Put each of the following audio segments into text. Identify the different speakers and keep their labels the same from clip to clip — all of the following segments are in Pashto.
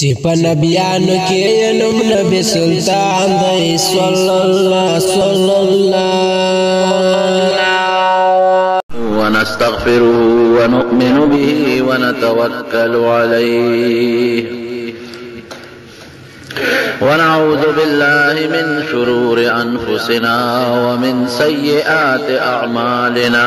Speaker 1: چې په نبیانو کې نوم نبی سلطان دی صلی الله
Speaker 2: ونستغفره ونؤمن به ونتوكل عليه ونعوذ بالله من شرور أنفسنا ومن سيئات أعمالنا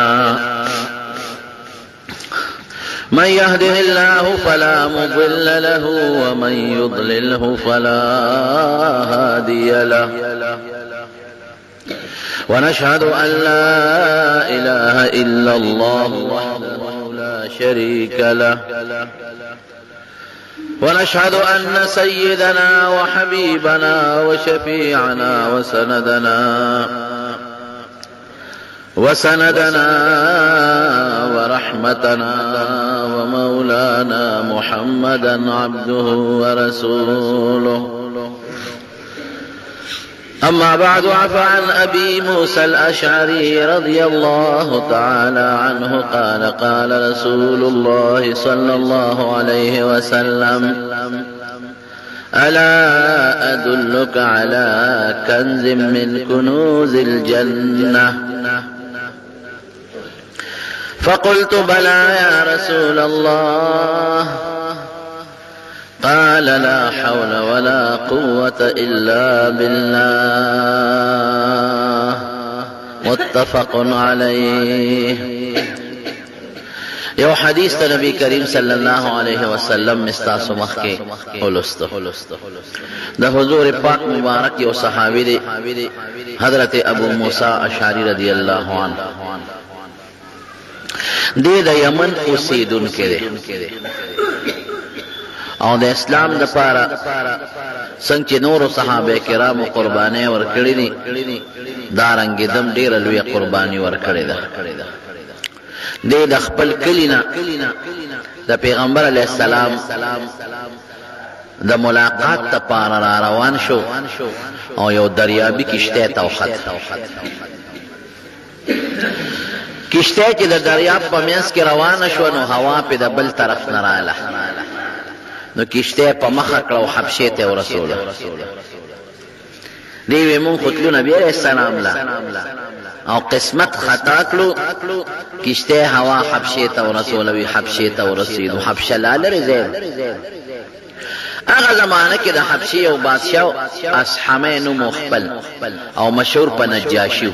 Speaker 2: من يهده الله فلا مضل له ومن يضلله فلا هادي له ونشهد أن لا إله إلا الله وحده لا شريك له ونشهد أن سيدنا وحبيبنا وشفيعنا وسندنا ورحمتنا ومولانا محمدا عبده ورسوله أما بعد عن أبي موسى الأشعري رضي الله تعالى عنه قال قال رسول الله صلى الله عليه وسلم ألا أدلك على كنز من كنوز الجنة فقلت بلى يا رسول الله قال لا حول ولا قوة إلا بالله متفق عليه. یو حدیث تا نبی کریم صلی اللہ علیہ وسلم مستاسو مخی اولستو دا حضور پاک مبارک یو صحابی دی حضرت ابو موسیٰ اشعری رضی اللہ عنہ دی دا یمن اسیدن کے دی او د اسلام د پاره څنګه چې نور صحابه کرام قرباني ورکړي دي دارنګ دم ډیر لوی قرباني ورکړي ده د خپل کلینا د پیغمبر علی السلام د ملاقات ته پاره را روان شو او یو دریابي کشته ته وخت کشته چې د دریاب په منځ کې روانه شو نو هوا په د بل طرف نه رااله نو کشته په مخه کړو حبشه ته ورسوله دی مون خطلو نبی علیہ السلام لا او قسمت خطا کړو کشته هوا حبشه ته ورسوله وی حبشه ته ورسیدو حبشه لاله زید هغه زمانه کې د حبشه او بادشاہ اصحابینو مخبل او مشهور په نجاشی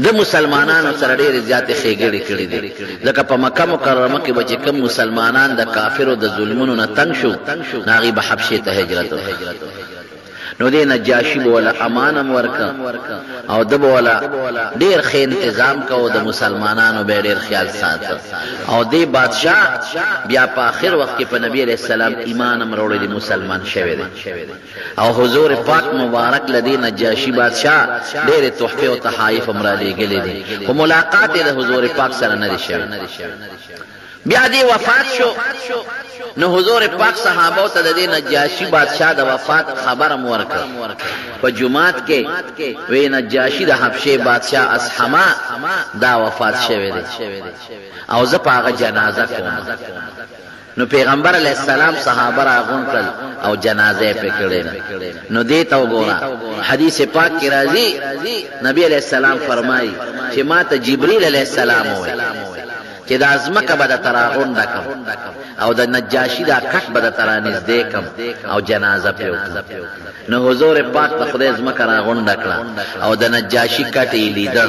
Speaker 2: د مسلمانانو سره ډېر زیات خېګړې کړې دي لکه په مکه مکرمه کې به چې کوم مسلمانان د کافرو د ظلمونو نه تنګ شو هغوی به حبشې ته هجرت وکړي نو دې نجاشي به وله امانم ورکه او ده به وله ډېر ښه انتظام کوو د مسلمانانو به یې ډېر خیال ساته او دې بادشاه بیا په آخر وخت کې په نبي علیه السلام ایمانم راوړی دی مسلمان شوی دی او حضور پاک مبارک له دې نجاشي بادشاه ډېرې تحفې او تحایف هم رالیږلې دي خو ملاقات یې د حضور پاک سره نه دی شوی بیا دې وفات شو نو حضور پاک صحابو ته د دې نجاشي بادشاہ د وفات خبرم ورکړ په جمعات کې وی نجاشي د حبشه بادشاہ اصحما دا وفات شوی دی او زه په هغه جنازه کوم نو پیغمبر علیہ السلام صحابه راغون کړل او جنازه پې کړې نو دې ته وګوره حدیث پاک کې راځي نبی علیہ السلام فرمایي چې ما ته جبرئیل علیہ السلام وویل چې د ازمکه به د تراغون دکم او د نجاشي دا کټ به د ترانزدې کم او جنازه پې وکړم نو حضور پاک ته خدای ازمکه راغونډه کړه او د نجاشي کټ یې لیده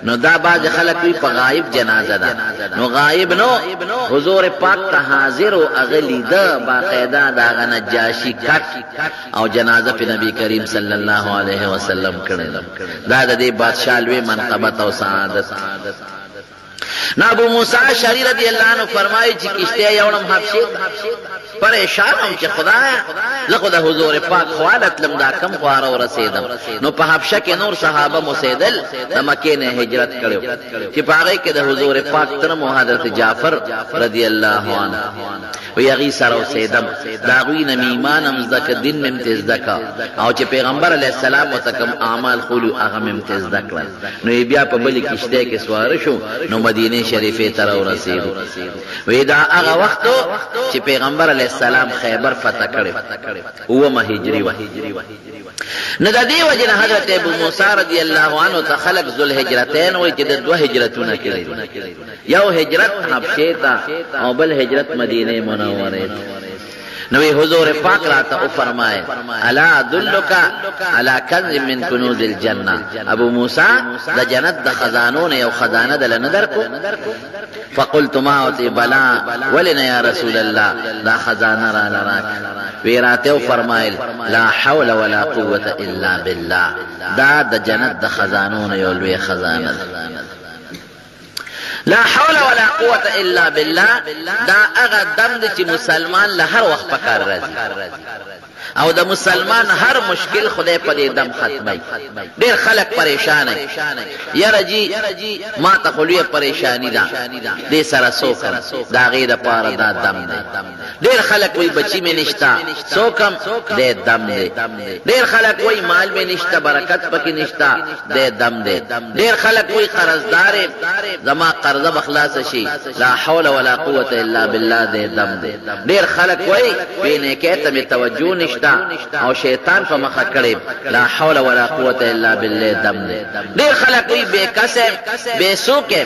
Speaker 2: نو دا بعض خلک وی په غایب جنازه ده نو غایب نو حضور پاک ته حاضر او هغه لیده باقاعده د هغه نجاشي کټ او جنازه په نبی کریم صلی الله علیه وسلم کړې دا د دې بادشاہ لوی منقبت او سعادت نا ابو موسیٰ اشعری رضی اللہ عنہ فرمائی چی کشتے یوڑم حبشید پریشان ہم چی خدایا لقد حضور پاک خوالت لم دا کم خوارا و رسیدم نو پا حبشہ کے نور صحابہ مسیدل دا مکین ہجرت کرو چی پاگئی کہ دا حضور پاک ترم و حضرت جعفر رضی اللہ عنہ وی اغی سر و سیدم داغوی نمیمان امزدک دن ممتزدکا او چی پیغمبر علیہ السلام و تکم اعمال خولو اغم ممتزدک نو بیا پا بلی کشتے کے سوارشو نو مدینہ مدینه شریفه ته ورسېدو وی دا هغه وخت چې پیغمبر علیه السلام خیبر فتح کړی اومه هجری و نو د دې وجه نه حضرت ابو موسی رضی الله عنه ته خلق ذوالهجرتین وایي چې د دوه هجرتونه کړي یو هجرت حبشه ته او بل هجرت مدینه منوره نبی حضور پاک راته او فرمائے الا ادلک علی کنز من کنوز الجنه ابو موسی د جنت د خزانو نه یو خزانه دل نه درکو فقلت ما اوتی بلا ولنا یا رسول الله دا خزانه را لراک وی راته او فرمایل لا حول ولا قوه الا بالله دا د جنت د خزانو نه یو لوی خزانه لا حول ولا قوة الا بالله دا اغا دم دی چی مسلمان لهر وقت پکار رازی او د مسلمان هر مشکل خدای په دې دم ختمي ډېر خلک پریشان دي یاره جی ما ته خلوی پریشانی ده دې سره سوکم دا غیر پاره دا دم دی ډېر خلک وای بچی مې نشتا سوکم دې دم دی ډېر خلک وای مال مې نشتا برکت پکې نشتا دې دم دی ډېر خلک وای قرضدار زما قرضه بخلاص شي لا حول ولا قوه الا بالله دې دم دی ډېر خلک وای بینه کې ته توجه نشتا او شیطان په مخه کړي لا حول ولا قوه الا بالله دم دے ډیر خلک وي بے قسم بے سوکه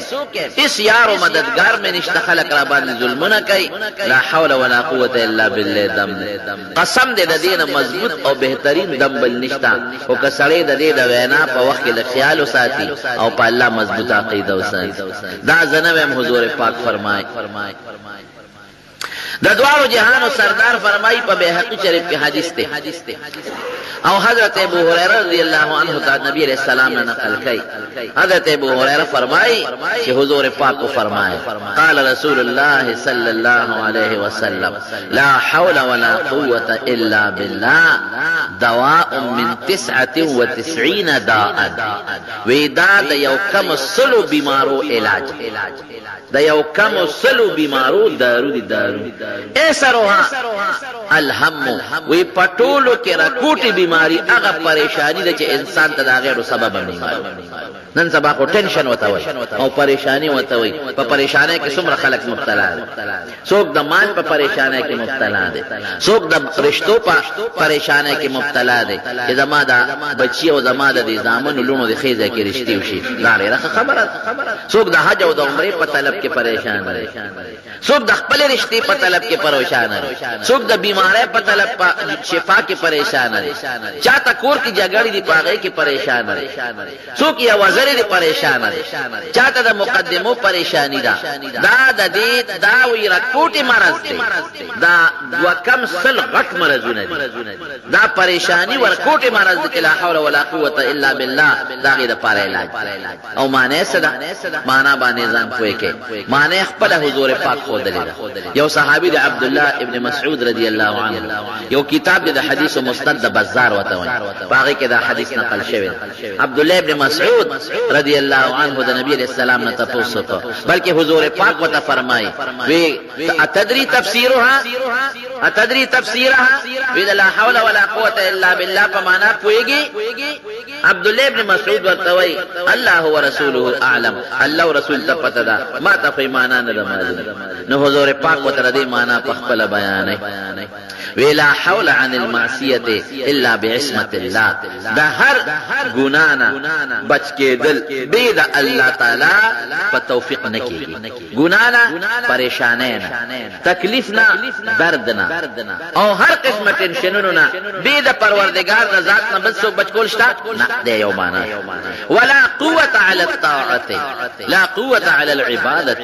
Speaker 2: اس یار او مددگار میں نشته خلک را باندې ظلمونه کوي لا حول ولا قوه الا بالله دم دے قسم دې د دینه مضبوط او بهترین دم بل نشته او کسړې د دې د وینا په وخت کې خیال وساتي او په الله مضبوط عقیده وساتي دا زنه حضور پاک فرمای د دوارو جهانو سردار فرمائی په بیهقی شریف کې حدیث ته او حضرت ابو هريره رضی الله عنه ته نبی علیہ السلام نے نقل کړي حضرت ابو هريره فرمائی کہ حضور پاک کو فرمائے قال رسول الله صلی الله علیه وسلم لا حول ولا قوه الا بالله دواء من 99 داء ودا د یو کم سلو بیمارو علاج د یو کم سلو بیمارو دارو دي دارو ایسا روحا الهم وی پټولو کې راکوټي بیماری هغه پریشانی ده چې انسان ته دا غیرو سبب نه معلوم نن سبا کو ټینشن وتا وي او پریشانی وتا وي په پریشانی کې څومره خلک مبتلا دي څوک د مال په پریشانی کې مبتلا دي څوک د رشتو په پریشانی کې مبتلا دي چې زما دا بچي او زما د زامن لونو د خیزه کې رشتي وشي دا لري خبره څوک د حج او د عمره په طلب کې پریشان دي څوک د خپل رشتي په طلب کې پریشان دي څوک د بیماری په طلب په شفا کې پریشان دي چاته کور کې جګړې دي پاغې کې پریشان دي څوک یا وزر دي پریشان دي چاته د مقدمو پریشانی ده دا د دې دا وی رکوټي مرز دي دا وکم سل غټ مرزونه دي دا پریشانی ورکوټي مرز دي لا حول ولا قوه الا بالله دا غي د پاره علاج او معنی صدا معنا باندې ځان کوی کې معنی خپل حضور پاک خو دلیل یو صحابي د عبد الله ابن مسعود رضی الله عنه یو کتاب د حدیث مستند بازار وته وای باغی کې دا حدیث نقل شوی عبد الله ابن مسعود رضی الله عنه د نبی علیہ السلام نه تاسو ته بلکې حضور پاک وته فرمای وی اتدری تفسیرها وی لا حول ولا قوه الا بالله په معنا پويږي عبد الله ابن مسعود ورته وای الله ورسوله اعلم الله ورسول ته پته ده ما ته په معنا نه معلوم نو حضور پاک وته دې معنا په خپل بیان ولا حول عن المعصيه الا بعصمه الله دا هر ګنانا بچ کېدل به د الله تعالی په توفیق نه کېږي ګنانا پریشانه نه تکلیف نه درد نه او هر قسمه ټینشنونو نه به د پروردگار رضات نه بس بچ کول شته نه دی یو معنا ولا قوه على الطاعه لا قوه على العباده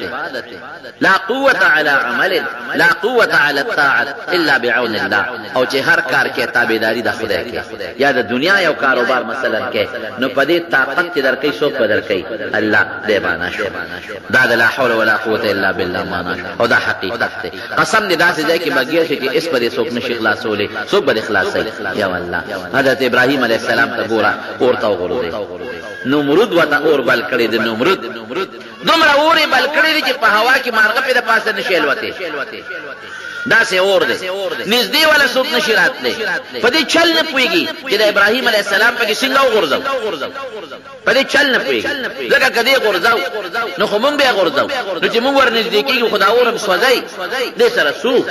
Speaker 2: لا قوه على عمل لا قوه على الطاعه الا بعون الله او چې هر کار کې تابعداري د خدای کې یا د دنیا یو کاروبار مثلا کې نو پدې طاقت کې درکې څوک بدرکې الله دې معنا شو دا لا حول ولا قوه الا بالله معنا او دا حقیقت دی قسم دې داسې ځای کې بګیر شي چې اس پر څوک نشي خلاصولې څوک به خلاصي یا الله حضرت ابراهيم عليه السلام ته ګورا اورته وګورئ نمرود وته اور بل کړی د نمرود دومره اورې بل کړی چې په هوا کې مارغه په پاسه نشیل وته داسې اور دی نږدې ولا څوک نشي راتلی په دې چل نه پوهېږي چې د ابراهیم علیه السلام پکې څنګه وغورځو په دې چل نه پوهېږي ځکه که دې غورځو نو خو مونږ بیا غورځو نو چې مونږ ور نږدې کېږو خو دا اور هم سوځئ دې سره څوک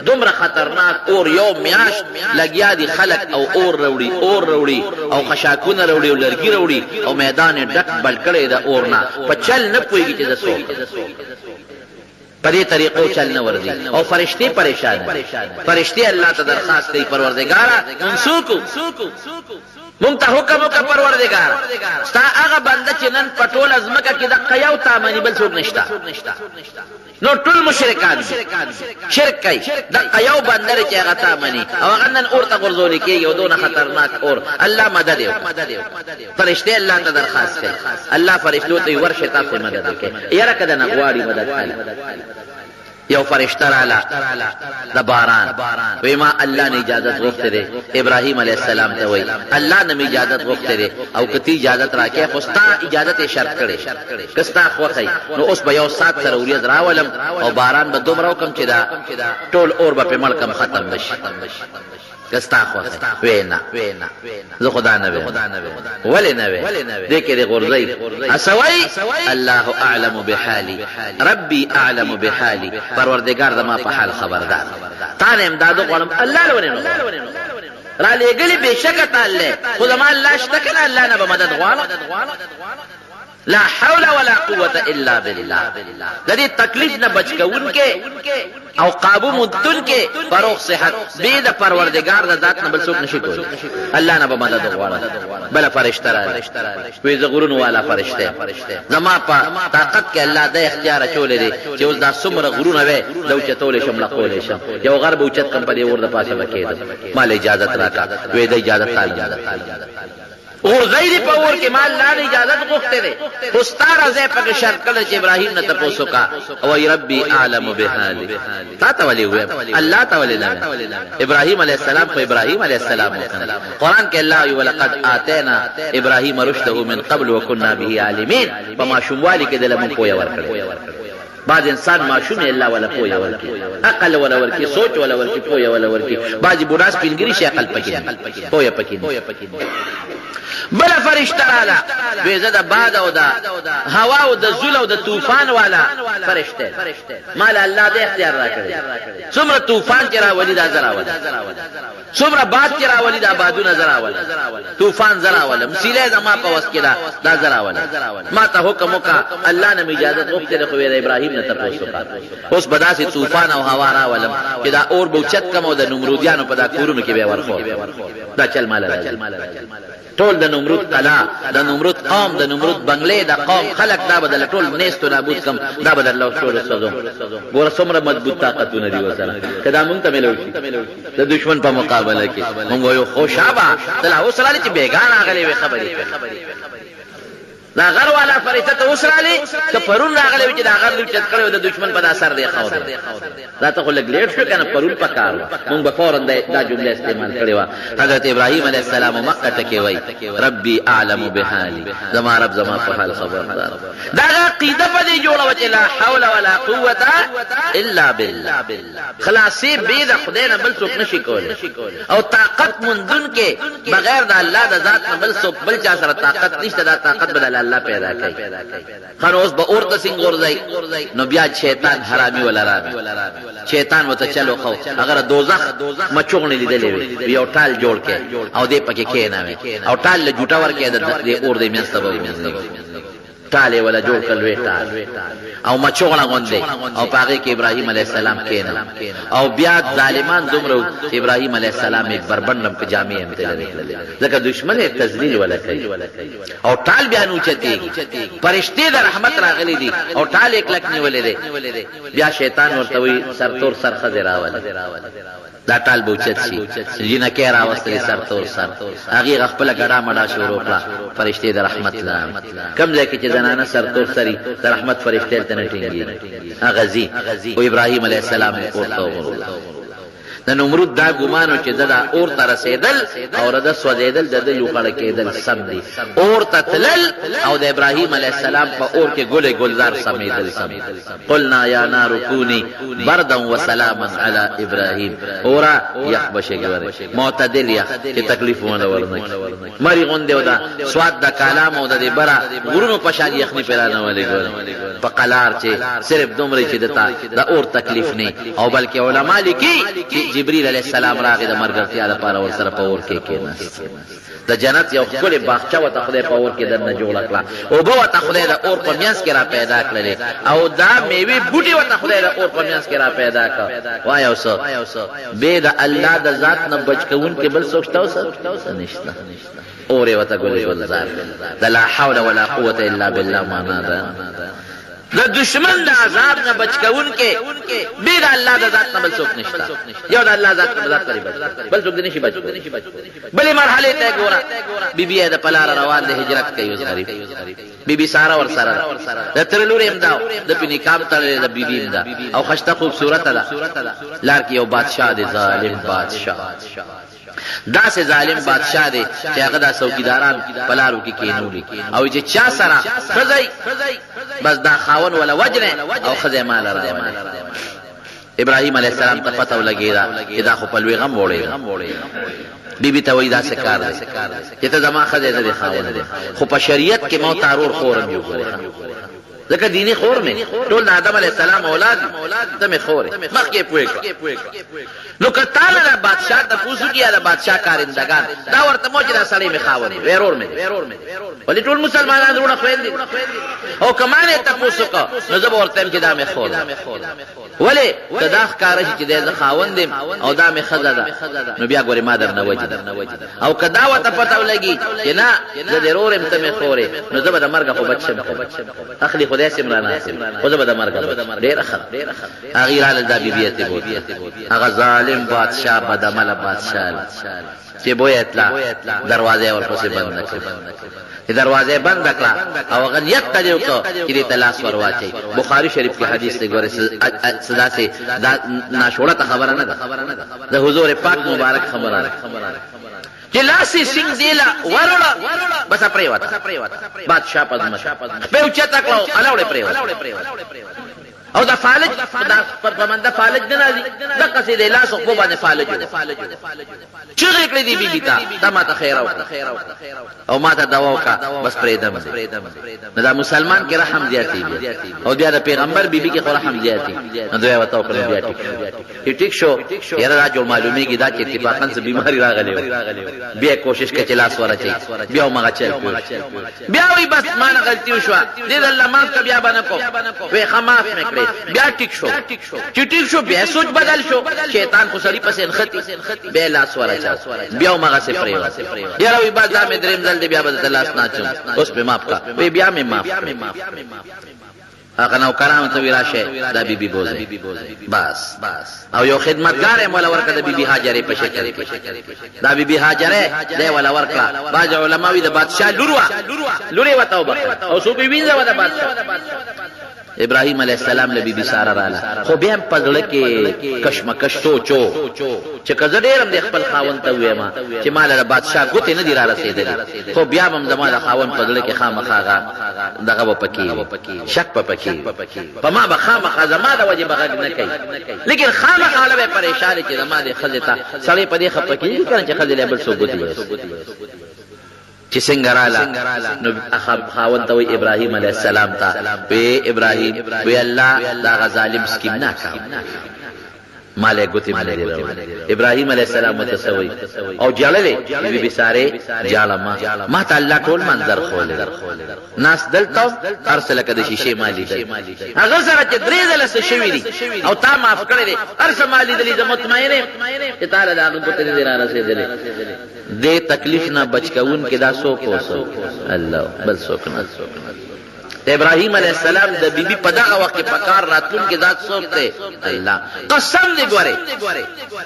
Speaker 2: دومره خطرناک اور یو میاشت لګیا دي خلک او اور راوړي او خشاکونه راوړي او لرګي راوړي او میدان یې ډک بل کړی د اور نه په چل نه پوهېږي چې د څوک په دې طریقو چل نه ورځي او فرشتې پریشان فرشتې الله ته درخواست کوي پروردګاره مونږ ته حکم وکړه پروردګار ستا هغه بنده چې نن په ټوله ځمکه کې دقه یو تا مني بل څوک نشته نو ټول مشرکان شرک کوي دقه یو بنده دی چې هغه تا مني او هغه نن اور ته غورځولی کېږي او دونه خطرناک اور الله مدد یې وکړه فرشتې الله ته درخواست کوي الله فرشتو ته ورشئ تاسې مدد وکړئ یاره که د نه غواړي مدد یو فرشتہ رالا د باران وی ما الله نه اجازت غوښته دی ابراهیم علیه السلام ته وی الله نه اجازت غوښته دی او کتی اجازت راکې خو ستا اجازت یې شرط کړی که ستا خوښی نو اوس به یو ساعت سره وریځ راولم او باران به دومره وکړم چې دا ټول اور به پې مړ کم ختم بشي که ستا خوښی وی نه زه خو دا نه ویم ولې نه وی دې کې دې غورځئ اسوی الله اعلم بحالي ربي اعلم بحالي پروردگار زما په حال خبردار تا نه امداد غواړم الله له ونه را لېږلي بېشکه تعالی خو زما الله شته که نه الله نه به مدد غواړم لا حول ولا قوة الا بالله د دې تکلیف نه بچ کوونکې او قابو مدونکې فروغ صحت بې د پروردګار د ذات نه بل څوک نشي کولی الله نه به مدد غواړم بله فرشته راغله وایي زه غرونو والا فرشته زما په طاقت کې الله د اختیار اچولی دی چې اوس دا څومره غرونه وی زه اوچتولی شم لقولی شم یو غر به اوچت کړم په دې اور د پاسه به کېدم ما له اجازت راکړه وایي د اجازت تعالی غورځئ دې په اور کې ما الله نه اجازت غوښتې دی خو ستا راځی پکې شرط کړی چې ابراهیم نه تپوس وکړه وایي ربي اعلم بحالي تا ته ولې ووایم الله ته ولې نه ویم ابراهیم علیه السلام خو ابراهیم علیه السلام وکړه قرآن کې الله وایي ولقد آتینا ابراهیم رشده من قبل وکنا به عالمین په ماشوموالي کې دله مونږ پویه ورکړې بعض انسان معشوم الله ولا پویا ورکی عقل ولا ورکی سوچ ولا ورکی پویا ولا ورکی بعض بوډا سپینګری شي عقل پکې پویا پکې بل فرشتہ رالا ویزه د باد او د هوا او د زول او د طوفان والا فرشته مال الله دې اختیار راکړي څومره طوفان چې راولي دا زراول څومره باد چې راولي دا بادونه زراول طوفان زراول مسیله زما په وس کې دا زراول ما ته حکم وکړه الله نه اجازه غوښتل خو ابراهیم نه تاسو وکړه اوس بداسي طوفان او هوا راولم چې دا اور بوچت کم او د نمرودیانو په دا کورونو کې به ورخو دا چل مال ټول د نمرود قلا د نمرود قوم د نمرود بنگلې د قوم خلق دا بدل ټول نیست او نابود کم دا بدل الله ټول سوزو ګور څومره مضبوط طاقتونه دي وسره کدا مونږ ته ملو شي د دشمن په مقابله کې مونږ یو خوشابه تلا وسره چې بیگان اغلي وي خبرې دا غر والا فرشته ته وسرالی که پرون راغلی وي چې دا غر لوچت کړی د دشمن په اثر دی خو دا ته خو لږ لیټ شو کنه پرون پکار مونږ به فورا دا جمله استعمال کړې و حضرت ابراهیم علیه السلام مکه ته کې وای ربي اعلم بحالي زما رب زما په حال خبردار دا عقیده په دې جوړه و چې لا حول ولا قوه الا بالله خلاصي به د خدای نه بل څوک نشي کولی او طاقت مندون کې بغیر د الله د ذات نه بل څوک بل چا سره طاقت نشته دا طاقت بدل الله پیدا کوي خنوس به اور ته څنګه ورځي نو بیا شیطان حرامي ولا رامي شیطان وته چلو خو اگر دوزخ مچوغنی لیدلې وي یو ټال جوړ کې او دې پکې کېناوي او ټال له جوټا ور کې د اور دې میاست به ټاله ولا جوړ کړل ټال او مچوغلا غوندې او پاره کې ابراهيم عليه السلام کېنه او بیا ظالمان دومره ابراهيم عليه السلام یک بربندم په جامع هم تللی ځکه دشمن یې تذلیل ولا کوي او ټال بیا نوچتي فرشتي د رحمت راغلي دي او ټال یک لک نیولې دي بیا شیطان ورته وي سرتور سرخه راول دا ټال بوچت شي جنہ کې راوستل سرتور سر هغه خپل غډا مډا شروع کړه فرشتي د رحمت لا کم ځای کې چې زنانه سرتور سری د رحمت فرشتي ته نټینګي اغازي او ابراهيم عليه السلام ورته د نمرود دا ګمانو چې د اور ته رسېدل او د سوځېدل د لوخړه کېدل سم دي اور ته تلل او د ابراهیم علیه السلام په اور کې ګل ګلزار سمېدل سم قلنا یا نار کونی بردا وسلاما علی ابراهیم اورا یخ بشګوره معتدل یخ چې تکلیف ونه ورنکي مری غونډه ودا سواد د کلام او د برا ورونو په شان یخني پیرانه ولې ګوره په قلار چې صرف دومره چې د اور تکلیف نه او بلکې علما لیکي چې جبريل علیه السلام راغی د مرګرتیا لپاره ور سره په اور کې کېناست د جنت یو ښکلې باغچه ورته خدای په اور کې دننه جوړه کړه اوبه ورته خدای د اور په منځ کې را پیدا کړلې او دا میوې بوټي ورته خدای د اور په منځ کې را پیدا کړه وایو څه بې د الله د ذات نه بچ کوونکی بل څوک شته څه نشته اور یې ورته ګل ګلزار د لا حول ولا قوة الا بالله معنا ده د دشمن د عذاب نه بچ کوونکې بې د الله د ذات نه بل څوک نشته یو د الله ذات نه ذات قریب بل څوک نشي بچ بلې مرحله ته ګوره بیبي د پلار روان د هجرت کوي اوس غریب بیبي سارا ور سره د تر لوري امداو د پنیکاب تړلې د بیبي امدا او خشته خوبصورت ده لار کې یو بادشاہ دی ظالم بادشاہ دا سه ظالم بادشاہ دی چې هغه د څوکیداران پلارو کې کینولي او چې چا سره خزای بس دا خاون ولا وجنه او خزای مال راوړي ابراهيم عليه السلام ته پته ولګیدا چې دا خو په لوی غم وړي بیبي ته وای دا څه کار دی چې ته زما خزای دې خاون دی خو په شریعت کې مو تارور خورم یو ګوره ځکه دینی خور مې ټول آدم علیه السلام اولاد ته مې خورې مخکې پوهې نو که تعالی د بادشاہ د پوسو کې د بادشاہ کارندگان دا ورته مو چې دا سړی مې خاون دی ورور مې ولې ټول مسلمانان ورونه خويندې او کمانه ته پوسو کو نو زه ورته چې دا مې خور ولې کدا ښکار شي چې د خاون دی او دا مې خزه ده نو بیا ګورې ما در نه وجد او کدا وته پته ولګي چې نه زه د ورور مې ته مې خورې نو زه به د مرګ په بچم اخلي خدای سمرانه حاصل خو زه به د مرګ ډېر اخر هغه را د بیبیته بو هغه ظالم بادشاہ بدعمل بادشاہ چې بویتلا دروازه ورپسې بند کړ چې دروازه بند کړه او هغه نیت کړو چې د تلاش ورواچي بخاری شریف کې حدیث دی ګوره صدا سے دا ناشوړه خبره نه ده د حضور پاک مبارک خبره ده چې لاسی سنگ دیلا ورړه بس پرې وته بادشاہ پدما په اوچا تکلو الاوړې پرې وته او دا فالج دا پرمنده فالج نه راځي دا قصې د لاس خو باندې فالج چې کړې دی بیبي تا ما ته خیر او ما ته دوا وکا بس پرېدم دا مسلمان کې رحم زیاتی او بیا د پیغمبر بیبي کې رحم زیاتی نو دوی وته پر بیا ټیک شو یاره راځو معلومیږي دا چې اتفاقا څه بیماری راغلی بیا کوشش کړه چې لاس ورچي بیا ما غچل بیا وی بس ما نه غلطي وشو دې الله معاف ک بیا باندې کو وی خماف مې بیا ټیک شو چې ټیک شو بیا سوچ بدل شو شیطان خو سړی پسې انختی بیا لاس ورچا بیا ما غسه پریوا یاره وی بعد مې دریم ځل بیا بدل لاس ناچم اوس په معاف کا وی بیا مې معاف هغه نو کرام ته وراشه دا بیبي بوزي بس او یو خدمتګار مولا ورکه د بیبي هاجره په شکل کې دا بیبي هاجره دی ولا ورکه باج علماوی د بادشاہ لوري وته وبخ او سو بي وینځه ودا بادشاہ ابراهيم عليه السلام له بیبي ساره رااله خو بیا په ځل کې کشمکش سوچو چې کزه ډېرم د خپل خاون ته وېما چې مال د بادشاہ ګوت نه دی را رسیدلی خو بیا هم زموږ خاون په ځل کې خامخاغه دغه پکې شک پکې په ما به خامخا زما د وجه بغږ نه کوي لیکن خامخا له پریشان چې زما د خزته سړی په دې خپکې کنه چې خزله بل څه ګوت چې څنګه رااله نو خاوند ته وی ابراهيم عليه السلام ته وی ابراهيم وی الله دا ظالم سکیم نه کا مالې ګوتې مالې ابراهيم عليه السلام متسوي او جړلې بي بي ساره جالما ما ته الله ټول منظر خول ناس دلته ارسل کده شیشه مالې هغه سره چې درې ځله څه شوی دي او تا معاف کړی دي ارسل مالې دې مطمئنه چې تعالی دا ګوتې دې را رسیدلې دې تکلیف نه بچ کون کې دا سو کو سو الله بل سو کنه د ابراهیم علیه السلام د بیبي په دغه وخت کې پکار راتلونکي ذات څوک دی الله قسم دې ګورې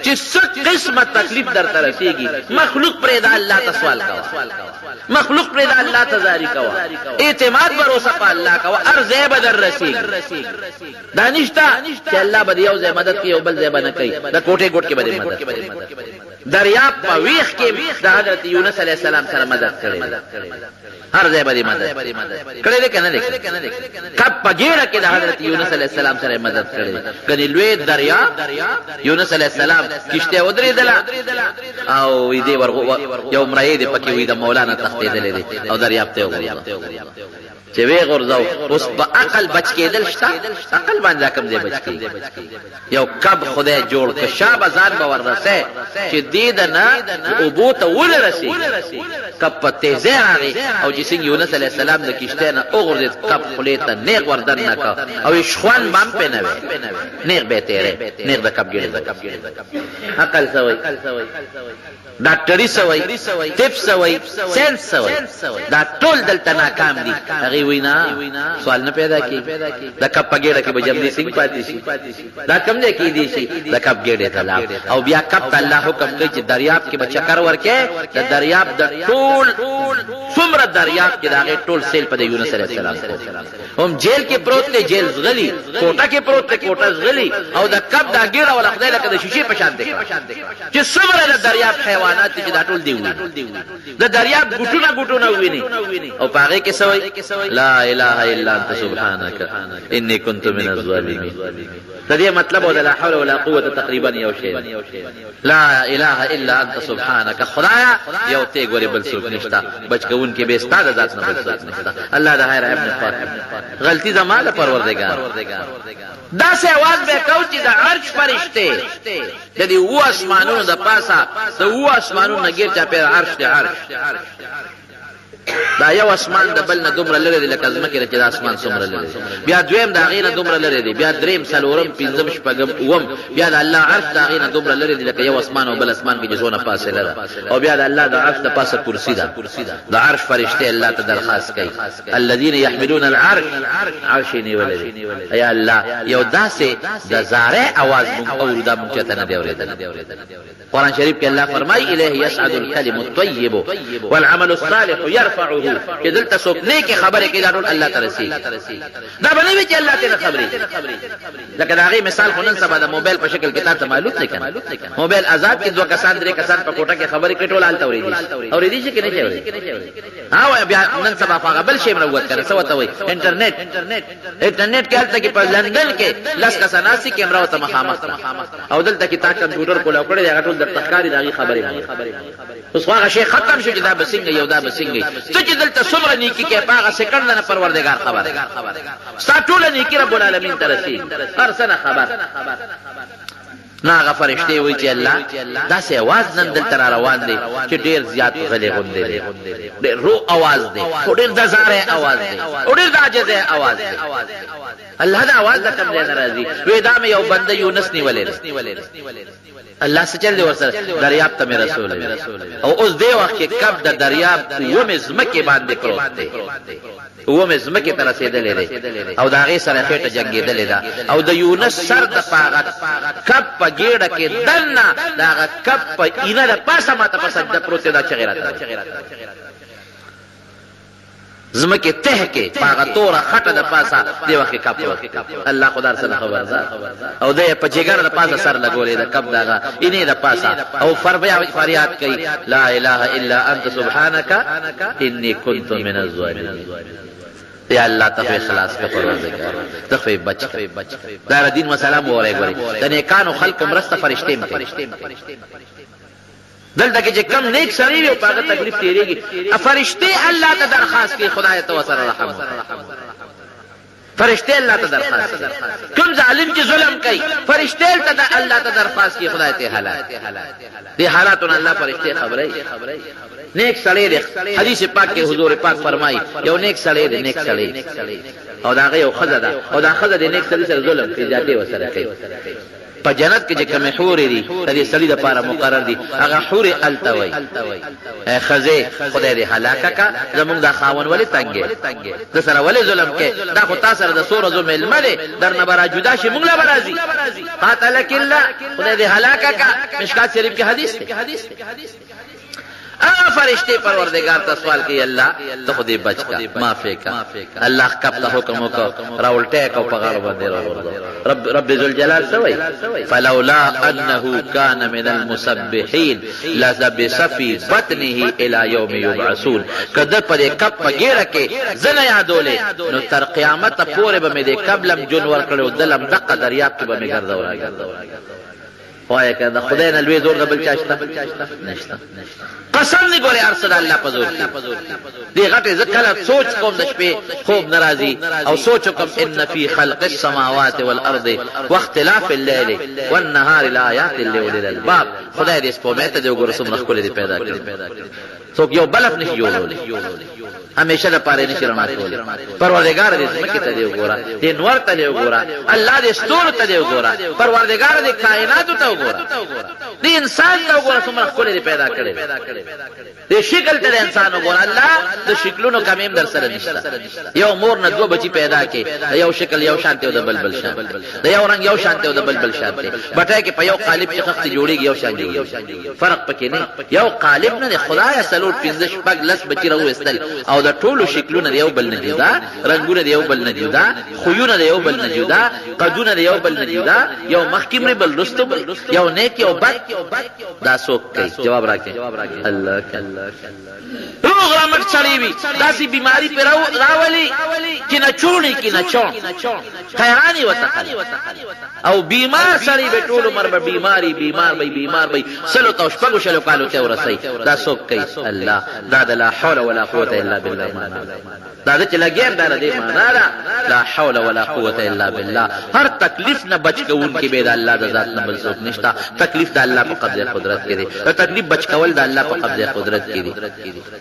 Speaker 2: چې څه قسمه تکلیف درته رسېږي مخلوق پرې د الله ته سوال کوه مخلوق پرې د الله ته زاری کوه اعتماد بروسه په الله کوه هر ځای به در رسېږي دا نشته چې الله به د یو ځای مدد کوي یو بل ځای به نه کوي د کوټې ګوټ کې به دې مدد کوي دریاب په ویښ کې د حضرت یونس علیه السلام سره مدد کړی هر ځای به دې مدد کړی دی که نه دی کب په ګېډه کې د حضرت یونس علیه السلام سره مدد کړی کنې لوی دریاب یونس علیه السلام کشتۍ ودرېدله او دې یو مریی دی پکې وي د مولانا تښتېدلی دی او دریاب ته یې وغورځاو چې وی غورځاو اوس په عقل بچ کېدل شته عقل باندې کوم ځای بچ کېږي یو کب خدای جوړ که شابه ځان به وررسې چې دې د نه اوبو ته ولرسېږي کب په تیزۍ راغی او چې څنګه یونس علیه السلام د کشتۍ نه وغورځېد کب خولې ته نیغ وردن نه کړ او شخوان به هم پرې نه وی نیغ به یې تېری نیغ د کب ګېډې عقل څه وایي ډاکټري څه وایي طب څه وایي ساینس څه وایي دا ټول دلته ناکام دي هغې وایي نه سوال نه پیدا کېږي د کب په ګېډه کې به جمدي سنګ پاتې شي دا کوم ځای کېدی شي د کب ګېډې ته لاړ او بیا کب ته الله حکم کوي چې دریاب کې به چکر ورکې د دریاب د ټول څومره دریاب کې د هغې ټول سیل په د یونس علیه السلام هم جیل کې پروت دی جیل زغلي کوټه کې پروت دی کوټه زغلي او د کب دا ګېډه ولا خدای لکه د شیشې په شان دی چې څومره د دریاب حیوانات چې دا ټول دی ویني د دریاب ګوټونه ویني او په هغې کې څه وایي لا اله الا انت سبحانك انی كنت من الظالمین د دې مطلب او د لا حول ولا قوه تقریبا یو شی لا اله الا انت سبحانك خدایا یو ته ګورې بل څوک نشته بچ کوونکی به ستا د ذات نه بل څوک نشته الله د هر ابن فاطمه غلطی زما د پروردگار داسې اواز به کو چې د عرش فرشته د دې و اسمانونو د پاسه د و اسمانونو غیر چا په عرش دی عرش دا یو اسمان د بل نه دومره لري دی لکه ځمکې نه چې د اسمان څومره لري بیا دویم د هغې نه دومره لري دی بیا دریم څلورم پنځم شپږم اووم بیا د الله عرش د هغې نه دومره لري دی لکه یو اسمان او بل اسمان کې چې څونه فاصله ده او بیا د الله د عرش د پاسه کرسي ده د عرش فرشتې الله ته درخواست کوي الذین یحملون العرش عرش یې نیولی دی یا الله یو داسې د زارۍ اواز مونږ اورو دا مونږ چاته نه دی اورېدلی قرآن شریف کې الله فرمایي الیه یصعد الکلم الطیب والعمل الصالح يرفعه چې دلته څوک نیکې خبرې کوي دا ټول الله ته رسېږي دا به نه وي چې الله ته نه خبرې لکه د هغې مثال خو نن سبا د موبایل په شکل کې تا ته معلوم دی که نه موبایل آزاد کې دوه کسان درې کسان په کوټه کې خبرې کوي ټول هلته اورېدي شي که نه شي اورېدی بیا نن سبا په هغه بل شی راووت که نه څه ورته وایي انټرنېټ کې هلته کې په لندن کې 10 کسان ناست دي کیمرا ورته مخامخ او دلته کې تا کمپیوټر کولاو کړی دی هغه ټول درته ښکاري د هغې خبرې اوس خو هغه شی ختم شو چې دا به څنګه یو دا به څنګه ته چې دلته څومره نیکي کوې په هغه سیکنډ نه پروردګار خبر ستا ټوله نیکي رب العالمین ته رسېږي هر څه نه خبر نه هغه فرشتې وایي چې الله داسې اواز نن دلته را روان دی چې ډېر زیات غلی غوندې دی ډېر رو اواز دی خو ډېر د زارۍ اواز دی او ډېر د عاجزۍ اواز دی الله دا اواز د کوم ځای نه راځي وایي دا مې یو بنده یونس نیولی دی الله څه چل دی ورسره دریاب ته مې رسولی او اوس دې وخت کې کب د دریاب اومې ځمکې باندې پروت دی اومې ځمکې ته رسېدلی دی او د هغې سره خېټه جنګېدلې ده او د یونس سر د په هغه کب په ګېډه کې دننه د هغه کب په اینه د پاسه ماته په سجده پروت دی دا چغې راته زمکه ته کې پاغه توره خټه د پاسه دی وخت کپ الله خدای سره خبردار او د په جګر د پاسه سر لګولې د کپ داغه اینې د پاسه او فریاد کوي لا اله الا انت سبحانك اني كنت من الظالمين یا الله ته خلاص کا پروردگار ته بچ دا دین و سلام وره غوري د نیکانو خلق مرسته فرشتي دلته کې چې کم نیک سړی وي په هغه تکلیف تیریږي فرشتې الله ته درخواست کوي خدای ته وسره رحم فرشتې الله ته درخواست کوم ظالم چې ظلم کوي فرشتې ته الله ته درخواست کوي خدای ته هلاک دي حالاتونه الله فرشتې خبري نیک سړی دی حدیث پاک کې حضور پاک فرمایي یو نیک سړی دی نیک سړی او دا هغه یو ښځه ده او دا ښځه د نیک سړي سره ظلم کوي زیاتې ورسره کوي په جنت کې چې کومې حورې دي د دې سړي دپاره مقرر دي هغه حورې هلته وایي ښځې خدای دې هلاکه کا زمونږ دا خاوند ولې تنګې د سره ولې ظلم کې دا خو تا سره د څو ورځو مېلمه دی در نه به را جدا شي مونږ له به راځي قاتلک الله خدای دې هلاکه کا مشکات شریف کې حدیث دی فرشتے پروردگار تا سوال کی اللہ تو خودی بچ کا معافی کا اللہ کب تا حکم کو راولٹے کو پغار بندے رب ذوالجلال سوئی فلولا انه كان من المسبحين لذبس في بطنه الى يوم يبعثون کد پر کب پگیرا کے زنا یادولے نو تر قیامت پورے بمے دے قبلم جنور کڑو دلم دق دریاب کی بمے گردورا وای کنه خدای نه لوی زور د بل چاشتا نشتا قسم نه ګوري ارشد الله په زور دی غټه ځکه سوچ کوم د شپې خوب ناراضي او سوچ کوم ان فی خلق السماوات والارض واختلاف الليل والنهار لآیات لأولی الالباب خدای دې سپومه ته د ګور سم خپل دې پیدا کړ څوک یو بلف نشي جوړول همیشه د پاره نشي رڼا کول پروردگار دې مکه ته دی وګوره دې نور ته دی وګوره الله دې ستور ته دی وګوره پروردگار دې کائنات ته وګوره دې انسان ته وګوره څومره خپل دې پیدا کړي دې شکل ته انسان وګوره الله د شکلونو کمیم در سره نشته یو مور نه دوه بچي پیدا کړي یو شکل یو شانته د بلبل شان د یو رنگ یو شانته د بلبل شانته بټای کې په یو قالب کې خخت جوړيږي یو شان جوړيږي فرق پکې نه یو قالب نه خدای سلوټ پنځه شپږ لس بچي راوستل او د ټولو شکلونه د یو بل نه جدا رنگونه د یو بل نه جدا خوونه د یو بل نه جدا قدونه د یو بل نه جدا یو مخکمري بل رستو یو نیک یو بد دا څوک کوي جواب راکړي الله روغ رمټ سړی وي داسې بیماری پر راولي چې نه چونی کې نه چون حیرانی وته او بیمار سړی به ټول عمر به بیمار به سلو تو شپږ شلو کالو ته ورسي دا څوک کوي الله دا لا حول ولا قوه الا بالله معنا دا چې لګیم دا دې معنا لا حول ولا قوه الا بالله هر تکلیف نه بچ کوون کې به د الله د ذات نه بل څوک نشتا تکلیف د الله په قبضه قدرت کې دی تکلیف بچ کول د الله په قبضه قدرت کې دی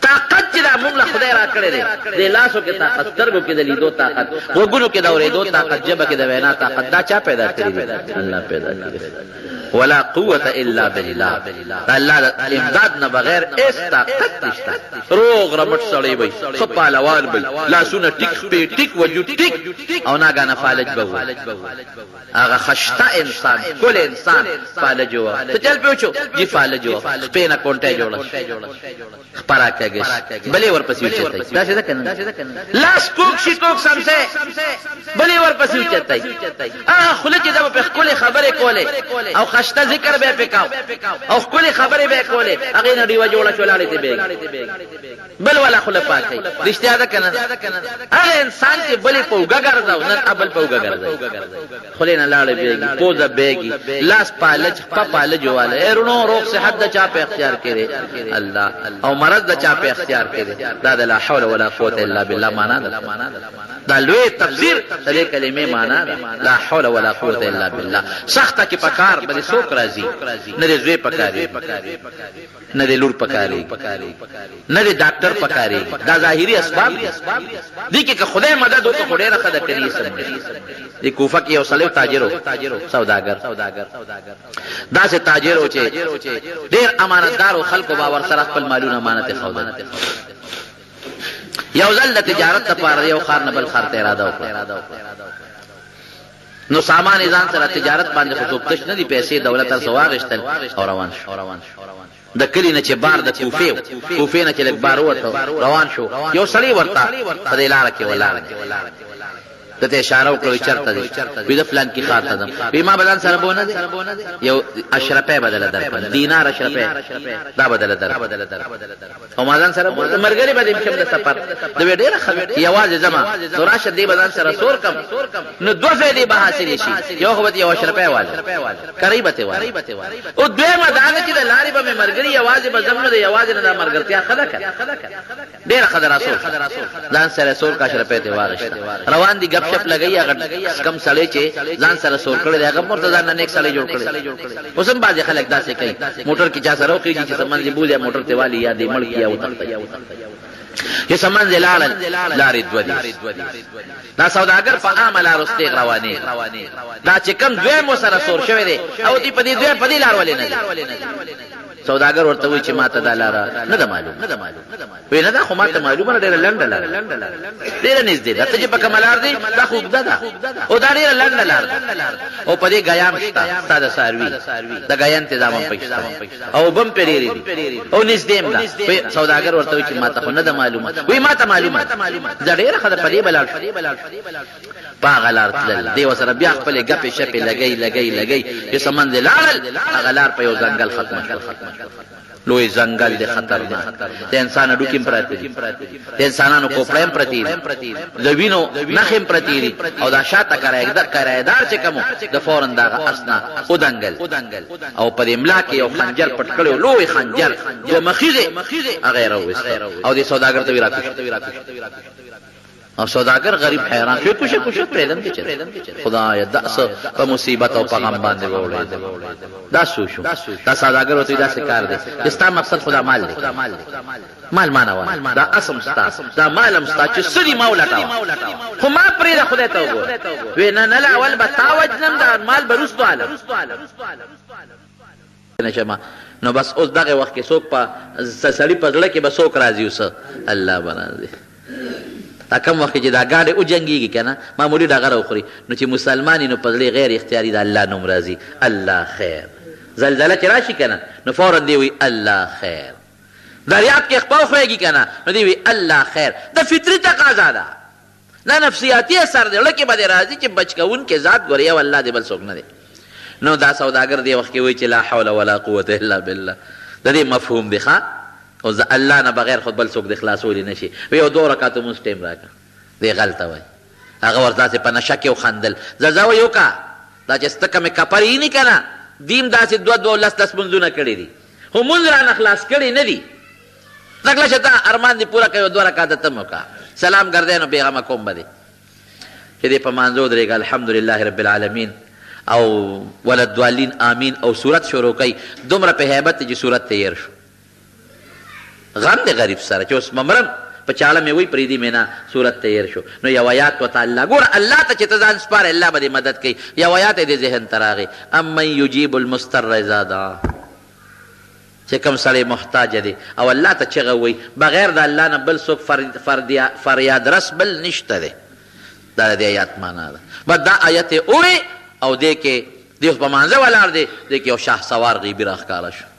Speaker 2: طاقت چې موږ له خدای را کړې دی د لاسو کې طاقت سترګو کې د لیدو طاقت وګونو کې د اورېدو طاقت جبه کې د وینا طاقت دا چا پیدا کړی دی الله پیدا کړی ولا قوه الا بالله الله امداد نه بغیر اس طاقت نشته روغ رمټ سړی وي خپالوان وي لاسونه ټیک په ټیک وجو ټیک او ناګانه فالج بو هغه خشته انسان کل انسان فالج و ته چل پیوچو جی فالج و پینا کونټه جوړ خپرا کېږي بلې ورپسې چتای دا څه ده کنه لاس کوک شي کوک سمسه بلې ورپسې چتای خله چې دا په خپل خبره کوله او خشته ذکر به پکاو او خپل خبره به کوله هغه نه دیو جوړه چولاړې ته بیگ بل ولا خله پاکي رښتیا ده کنه هغه انسان چې بلې پوګه ګرځاو نه ابل پوګه ګرځاو خله نه لاړې بیگ پوزه بیگي لاس پالج پالج واله ایرونو روغ صحت د چا په اختیار کړي الله او مرض د چا په اختیار کړي دا لا حول ولا قوه الا بالله معنا ده دا لوی تفسیر د کلمې معنا ده لا حول ولا قوه الا بالله سخته کې پکار بل څوک راځي نه دې زوی پکاري نه دې لور پکاري نه دې ډاکټر پکاري دا ظاهري اسباب دي کې خدای مدد وکړي خدای راخه د کړي سم دي کوفه کې یو سلو تاجرو سوداګر دا سه تاجرو چې ډېر امانتدار خلکو باور سره خپل مالونه امانت خوده یو ځل د تجارت لپاره یو خار نه بل خار ته اراده وکړه نو سامان ځان سره تجارت باندې خو توپتش نه دي پیسې دولت تر سواغشتل او روان شو د کلی نه چې بار د کوفې نه چې لک بار ورته روان شو یو سړی ورته په دې لار کې ولاړ ته اشاره وکړو چرته دي په فلان کې خاطر ده بیمه بدل سره بونه دي یو اشرفه بدل در دینار اشرفه دا بدل در او مازن سره مرګري به دې کوم سفر د ډېر خلک یوازې زما سوراشه دی بدل سره سور کم نو دوه فائدې به حاصل شي یو خو به یو اشرفه واله قریبته واله او دویمه دا چې د لارې به مرګري یوازې به زمنه د یوازې نه مرګرتیا خلک ډېر خدای رسول ځان سره سور کا اشرفه ته واغشت روان دي ګپ شپ لګي هغه کم سړی چې ځان سره سور کړی دی هغه مرته ځان نه نیک سړی جوړ کړی اوس هم بعضې خلک داسې کوي موټر کې چا سره وخېږي چې سمن دې بوځي موټر ته والي یا دې مړ کړي یا وتښتوي چې سمن دې لاړل لارې دوه دي دا سوداګر په عامه لار اوس تېغ روانېږي دا چې کم دویم ورسره سور شوی دی او دې په دې دویم په دې لار ولې نه سوداګر ورته وایي چې ما ته دا لاره نه ده معلوم وایي نه دا خو ما ته معلومه ده ډېره لنډه لاره ډېره نږدې ده ته چې په کومه لار دی دا خو اوږده ده او دا ډېره لنډه لار ده او په دې ګیام شته ستا د څاروي د ګیا انتظام هم پکې شته او اوبه هم پرې ډېرې دي او نږدې هم ده سوداګر ورته وایي چې ما ته خو نه ده معلومه وایي ما ته معلومه ده ډېره ښه ده په دې به لاړ شو په هغه لار تلل دی ورسره بیا خپلې ګپې شپې لګی چې سمن دې لاړل هغه لار په یو ځنګل ختمه شوه لوی ځنګل دی خطرناک د انسان هډوکي هم پراته دي د انسانانو کوپړې هم پرتې دي د وینو نښې هم پرتې دي او دا شاته کرایهدار چې کوم د فورا د هغه اس نه ودنګل او په دې ملا کې یو خنجر پټ کړی لوی خنجر دوه مخیزې هغه یې راوویسته او دې سوداګر ته ویې راکوش او سوداګر غریب حیران شو کوشه پرېدم دې چېرې خدایه دا څه په مصیبت او په غم باندې ووړېدم دا څه شو دا سوداګر ورته داسې کار دی چې ستا مقصد خدا مال دی مال ما نه وایه دا اسم ستا دا مال هم ستا چې څه دي ما ولټوه خو ما پرېږده خدای ته وګوره ویې نه نه اول به تا وجنم دا مال به وروستو هلم نو بس اوس دغه وخت کې څوک په سړي په زړه کې به څوک راځي اوس الله به راځي دا کم وخت چې دا ګاډې وجنګېږي که نه معمولي ډغره وخوري نو چې مسلمان نو په زړه غیر اختیاري د الله نوم راځي الله خیر زلزله چې راشي که نه نو فورا دی وي الله خیر دریاب کې خپه وخورېږي که نه نو دی وي الله خیر د فطري تقاضا ده دا نفسیاتي اثر دی زړه کې به دې راځي چې بچ کوونکې ذات ګورې یو الله دی بل څوک نه دی نو دا سوداګر دی وخت کې وایي چې لا حول ولا قوة الا بالله د دې مفهوم دی ښه او الله نه بغیر خود بل څوک د خلاصولی نه شي وی یو 2 رکعاتو مونځ ټیم راکړه دی غلطه وایي هغه ورته داسې په نشه کې وخندل زه وایي وکړه دا چې سته کومې کپر یې نه که نه دیم داسې 2 لس مونځونه کړي دي خو مونځ رانه خلاص کړي نه دي نکله چې تا ارمان دې پوره کوي 2 رکعاته ته م وکړه سلام ګردی نو بېغمه کوم به دی چې دې په مانځو درېږه الحمدلله رب العالمین او ولدوالین آمین او صورت شروع کوي دومره په هیبت چې صورت تیر شو غم دی غریب سره چې اوس ممرم په چاړه مې وی پرېږدي مې نه صورت تیر شو نو یو آیات ورته الله ګوره الله ته چې ته ځان سپاره الله به دې مدد کوي یو آیات یې دې ذهن ته راغی امن یجیب المضطر اذا دعا چې کوم سړی محتاج دی او الله ته چغه وایي بغیر د الله نه بل څوک فریاد رس بل نشته دی دا د دې آیات معنا ده بس دا آیت یې ووی او دې کې دې اوس په مانځه ولاړ دی دې کې یو شاه سوار غیبي راښکاره شو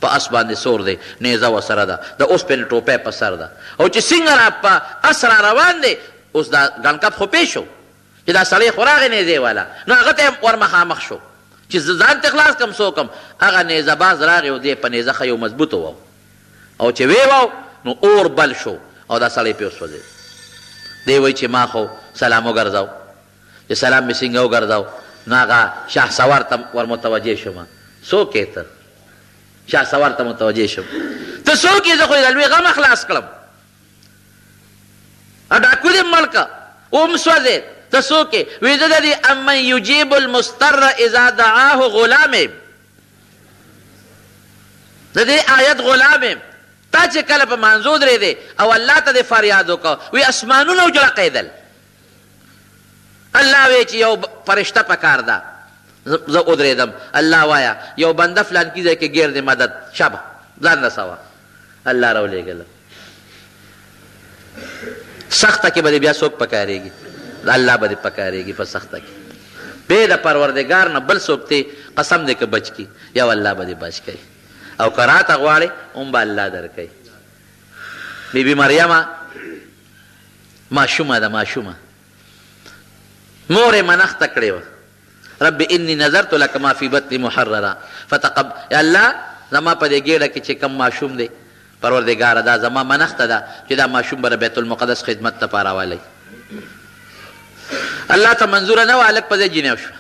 Speaker 2: په اس باندې سور دی نیزه ورسره ده د اوسپنې ټوپۍ په سر ده او چې څنګه را په اس را روان دی اوس دا ګنکپ خو پېښ شو چې دا سړی خو راغی نیزې والا نو هغه ته ور مخامخ شو چې زه ځان ته خلاص کم څوک کم هغه نیزه باز راغی او دی په نیزه ښه یو مضبوطه وو او چې ویې وو نو اور بل شو او دا سړی پې وسوځېد دی وایي چې ما خو سلام وګرځاو چې سلام مې څنګه وګرځاو نو هغه شاه سوار ته ور متوجه شوم څوک یې ته شاه سوار ته متوجه شم ته څوک یې زه خو د لوی غمه خلاص کړم ډاکو دې مړ که اوم سوځېد ته څوک یې وایي زه د دې امن یجیب المضطر اذا دعاه غلام یم د دې آیت غلام یم تا چې کله په مانځو درېدې او الله ته دې فریاد وکړه وایي اسمانونه وجړقېدل الله وایي چې یو فرشته پکار ده زه ودرېدم الله وایا یو بنده فلان کې ځای کې ګیر دی مدد شبه ځان رسوه الله راولېږله سخته کې به دې بیا څوک پکارېږي الله به دې پکارېږي په سخته کې بې د پروردګار نه بل څوک ته قسم دې که بچ کړي یو الله به دې بچ کوي او که راته غواړې هم به الله درکوي بیبي مریمه ماشومه ده ماشومه مور یې منښته کړې وه رب انی نظرت لك ما فی بطنی محررا فتقب یا الله زما په دې ګېډه کې چې کم ماشوم دی پروردګاره دا زما منښته ده چې دا ماشوم به بیت المقدس خدمت ته پاراولی الله ته منظوره نه وه هلک په ځای جنیو شوه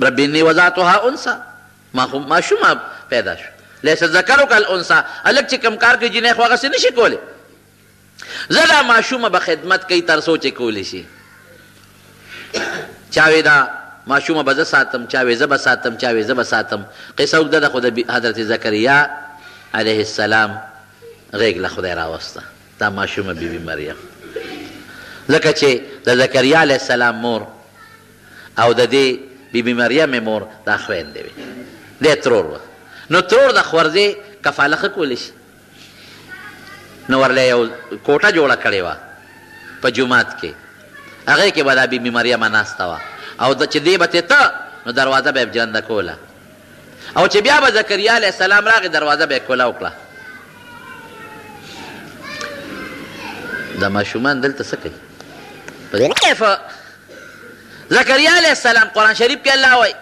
Speaker 2: رب انی وضعتها انثى ماشومه پیدا شو لیس ذکرو کالانثى هلک چې کم کار کوي جنۍ خو هغسې نشي کولی زه دا ماشومه به خدمت کوي تر څو چې کولی شي. چا وی دا ماشومه به زه ساتم، چا وی زه به ساتم، چا وی زه به ساتم. قصه اوږده ده خو د حضرت زکریا علیه السلام غیږ له خدای راوسته دا ماشومه بیبي مریم، ځکه چې د زکریا علیه السلام مور او د دې بیبي مریم مور دا خویندې وې، دی ترور وه. نو ترور د خورزې کفاله ښه کولی شي، نو ورله یو کوټه جوړه کړې وه په جومات کې، هغې کې به دا بیبي مریمه ناسته وه او چې دی به تېته نو دروازه به یې جنده کوله، او چې بیا به زکریا علیه السلام راغی دروازه به یې کوله وکړه. دا ماشومان دلته څه کوي؟ کیف زکریا علیه السلام قرآن شریف کې الله وایي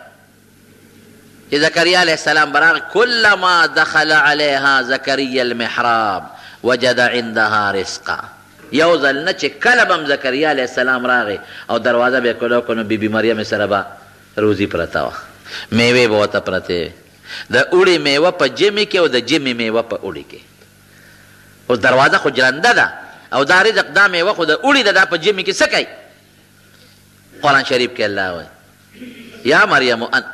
Speaker 2: چې زکریا علیه السلام براغ کلما دخل علیها زکریا المحراب وجد عندها رزقا. یو ځل نه چې کله به هم زکریا علیه السلام راغی او دروازه به یې کوله وکړه نو بیبي مریم سره به روزي پرته وه، میوې به ورته پرتې وې، د اوړي میوه په ژمي کې او د ژمي میوه په اوړي کې. اوس دروازه خو جرنده ده او دا رزق دا میوه خو د اوړي ده، دا په ژمي کې څه کوي؟ قرآن شریف کې الله وایي یا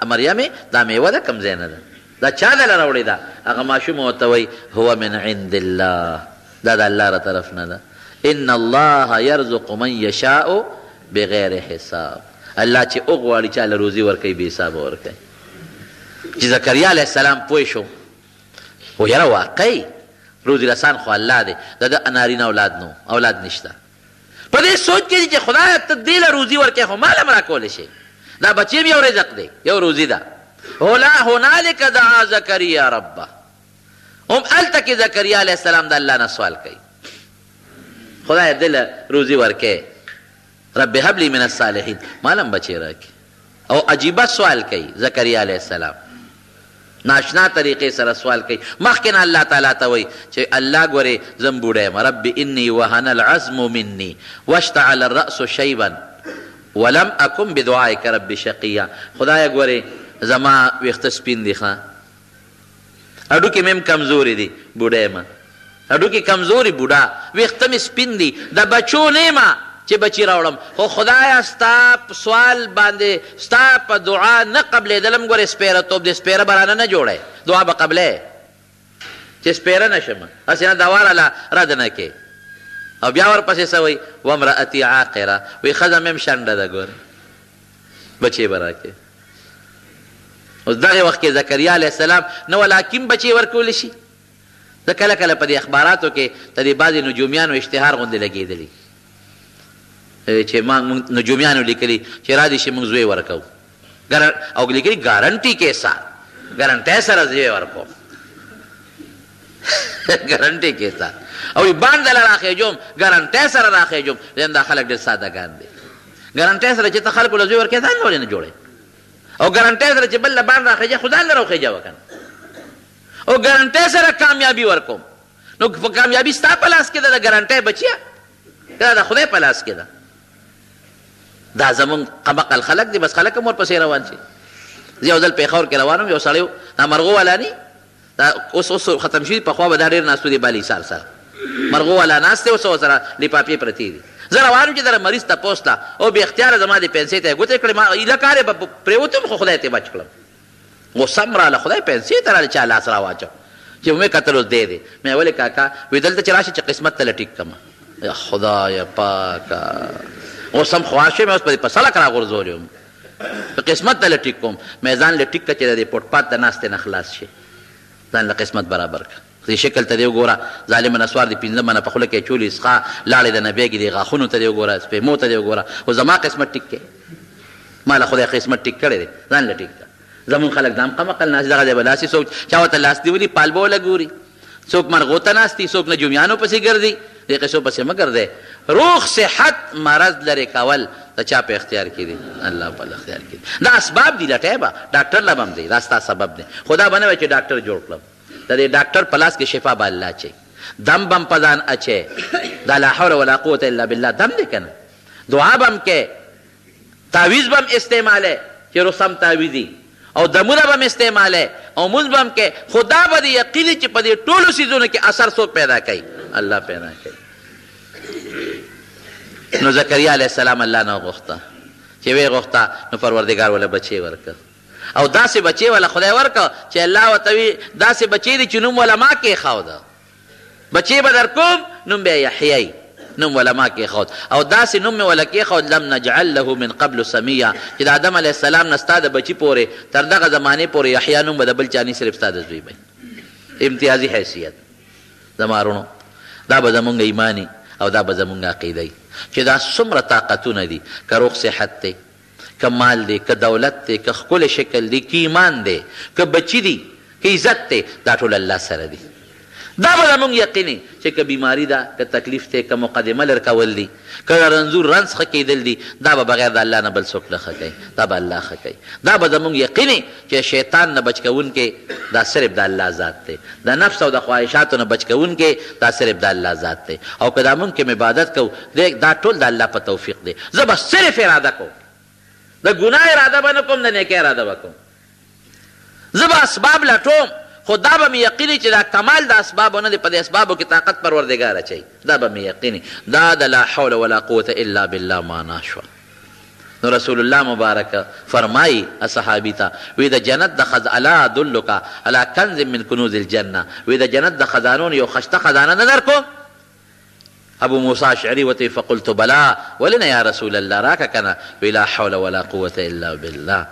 Speaker 2: مریم دا میوه ده کم ځای نه ده، دا چا دله راوړې ده؟ هغه ماشوم ورته وایي هو من عند الله، دا د الله را طرف نه ده. ان الله یرزق من یشاء بغیر حساب، الله چې وغواړي چاله روزي ورکوي بې حسابه ورکوي. چې زکریا علیه السلام پوه شو و یاره واقعي روزي رسان خو الله دی، د نارینه اولاد نو اولاد نشته. په دې سوچ کې دي چې خدای ته دې له روزي ورکوي خو ما له هم راکولی شي، دا بچې هم یو رزق دی، یو روزي ده. هنالک دعا زکریا ربه، هم هلته کې زکریا علیه السلام د الله نه سوال کوي خدای دې له روزي ورکوي، رب هب لی من الصالحین، ما له هم بچې راکړي. او عجیبه سوال کوي زکریا علیه السلام، ناشنا طریقې سره سوال کوي. مخکې نه الله تعالی ته وایي چې الله ګورې زم بوډی یم، رب انی وهن العظم مني واشتعل الرأس شیبا ولم اکن بدعائک رب شقیا. خدایه ګورې زما ویښته سپین دي، ښه هډوکې مې هم کمزوري دي، بوډی یم، هډوکې کمزوري بوډا، ویښته مې سپین دي، د بچو نه یم چې بچی راوړم، خو خدایا ستا په سوال باندې ستا په دعا نه قبلېدلم. ګورې سپیره توب دې سپیره برانه نه جوړی، دعا به قبلی چې سپیره نه شم، هسې نه دوا راله رد نه کې. او بیا ورپسې څه وایي وامرأتي عاقره، وایي ښځه مې هم شنډه ده، ګوره بچې به راکې. اوس دغې وخت کې زکریا علیه السلام نه ولاکیم بچې ورکولی شي. زه کله کله په دې اخباراتو کې د دې بعضې نجومیانو اشتهار غوندې لګېدلي چې ما نجومیانو لیکلي چې را دې شي موږ زوی ورکوو، او لیکلي ګارنټي کې سره ګارنټۍ سره زوی ورکوم ګارنټي کې سره، او باندې له راخېجوم ګارنټۍ سره راخېجوم. ځین دا خلک ډېر سادهګان دي، ګارنټۍ سره چې ته خلکو له زوی ورکوې ځان ولې نه جوړې، او ګارنټۍ سره چې بل له باندې راخېجې خو ځان له راخېجوه که نه، او ګارنټۍ سره کامیابي ورکوم. نو په کامیابي ستا په لاس کې ده، د ګارنټۍ بچیه دا د خدای په لاس کې ده. دا زمونږ قمقل خلک دي، بس خلک هم ورپسې روان شي. زه یو ځل پیښور کې روان وم، یو سړی و دا مرغو والا نی، دا اوس ختم شوي، پخوا به دا ډېر ناستو دي بالي سار سره مرغو والا ناست دی، اوس ورسره لفافې پرتې دي. زه روان وم چې دره مریض تپوس ته، او بې اختیاره زما د پنسۍ ته یې ګوتې کړې، ما ایله کار یې به پرېوتم خو خدای ته یې بچ کړم. غصه م راله، خدای پنسۍ ته راله چا لاس را واچو چې مې کتل اوس دی دی. مې ولې کاکا وایي دلته چې راشي چې قسمت ته لټیک کړم. یا خدایه پاکه اوس هم خواښ یم، اوس په سړک راغورځولی یم، په قسمت ته لټیک کوم. مې ځان لټیک کړه چې د دې پټپات د ناستې نه خلاص شي، ځان له قسمت برابر کړه. دې شکل ته دې وګوره، ظالمه نسوار دې پنځه منه په خوله کې چولي څښه، لاړې د نه بیګې دې غاښونو ته دې وګوره، سپېمو ته دې وګوره، خو زما قسمت ټیک کې، ما له خدای قسمت ټیک کړی دی، ځان له ټیک کړه. زمونږ خلک دا هم قمقل ناست، دغه ځای به داسې څوک چا ورته لاس نیولي پال به وله ګوري، څوک مرغو ته ناست دي، څوک نجومیانو پسې ګرځي. دې قصو پسې مه ګرځئ. روغ صحت مرض لرې کول د چا په اختیار کې دي؟ الله په اختیار کې دي. دا اسباب دي، لټوې به ډاکټر له به هم دی، دا ستا سبب دی. خو دا به نه وایي چې ډاکټر جوړ کړم، د دې ډاکټر په لاس کې شفا به الله اچوي، دم به هم په ځان اچوي، دا لا حول ولا قوة الا بالله دم دی که نه. دعا به هم کې، تعویز به هم استعمالی چې رسم تعویزي، او دمونه به هم استعمالی، او مونځ به هم کې. خو دا به دې یقیني چې په دې ټولو څیزونو کې اثر څوک پیدا کوي؟ الله پیدا کوي. نو زکریا علیه السلام الله نه وغوښته چې ویې غوښته نو پروردګار وله بچی ورکړه او داسې بچی وله خدای ورکړه چې الله ورته وي داسې بچی دی چې نوم وله ما کېښوده بچی به در کوم نوم به یحیی نوم وله ما کېښود او داسې نوم مې وله کېښود لم نجعل له من قبل سمیه چې د آدم علیه السلام نه ستا د بچي پورې تر دغه زمانې پورې یحیا نوم به د بل چا نه صرف ستا د زوی به امتیازي حیثیت زما وروڼو دا به زمونږ ایماني او دا به زمونږ عقیده وي چې دا څومره طاقتونه دي که روغ صحت دی که مال دی که دولت دی که ښکلی شکل دی که ایمان دی که بچي دی که عزت دی دا ټول الله سره دی دا به زمونږ یقیني چې که بیماري ده که تکلیف دی که مقدمه لر کول دي که رنځور رنځ ښه کېدل دي دا به بغیر د الله نه بل څوک نه ښه کوي دا به الله ښه کوي دا به زمونږ یقیني چې شیطان نه بچ کوونکی دا صرف د الله ذات دی د نفس او د خواهشاتو نه بچ کوونکی دا صرف د الله ذات دی او که دا مونږ کوم عبادت کوو دا ټول د الله په توفیق دی زه به صرف اراده کوم د ګناه اراده به نه کوم د نیکۍ اراده به کوم زه به اسباب لټوم خو دا به مې یقیني چې دا کمال د اسبابو نه دی په دې اسبابو کې طاقت پروردګار اچوي دا به مې یقیني دا د لا حول ولا قوة الا بالله معنا شوه نو رسول الله مبارک فرمایي اصحابي ته وی د جنت د الا ادلک علی کنز من کنوز الجنه وی د جنت د خزانون یو خشته خزانه نه درکو ابو موسی اشعری وته فقلت بلا ولنا یا رسول الله راک کنه وی لا حول ولا قوة الا بالله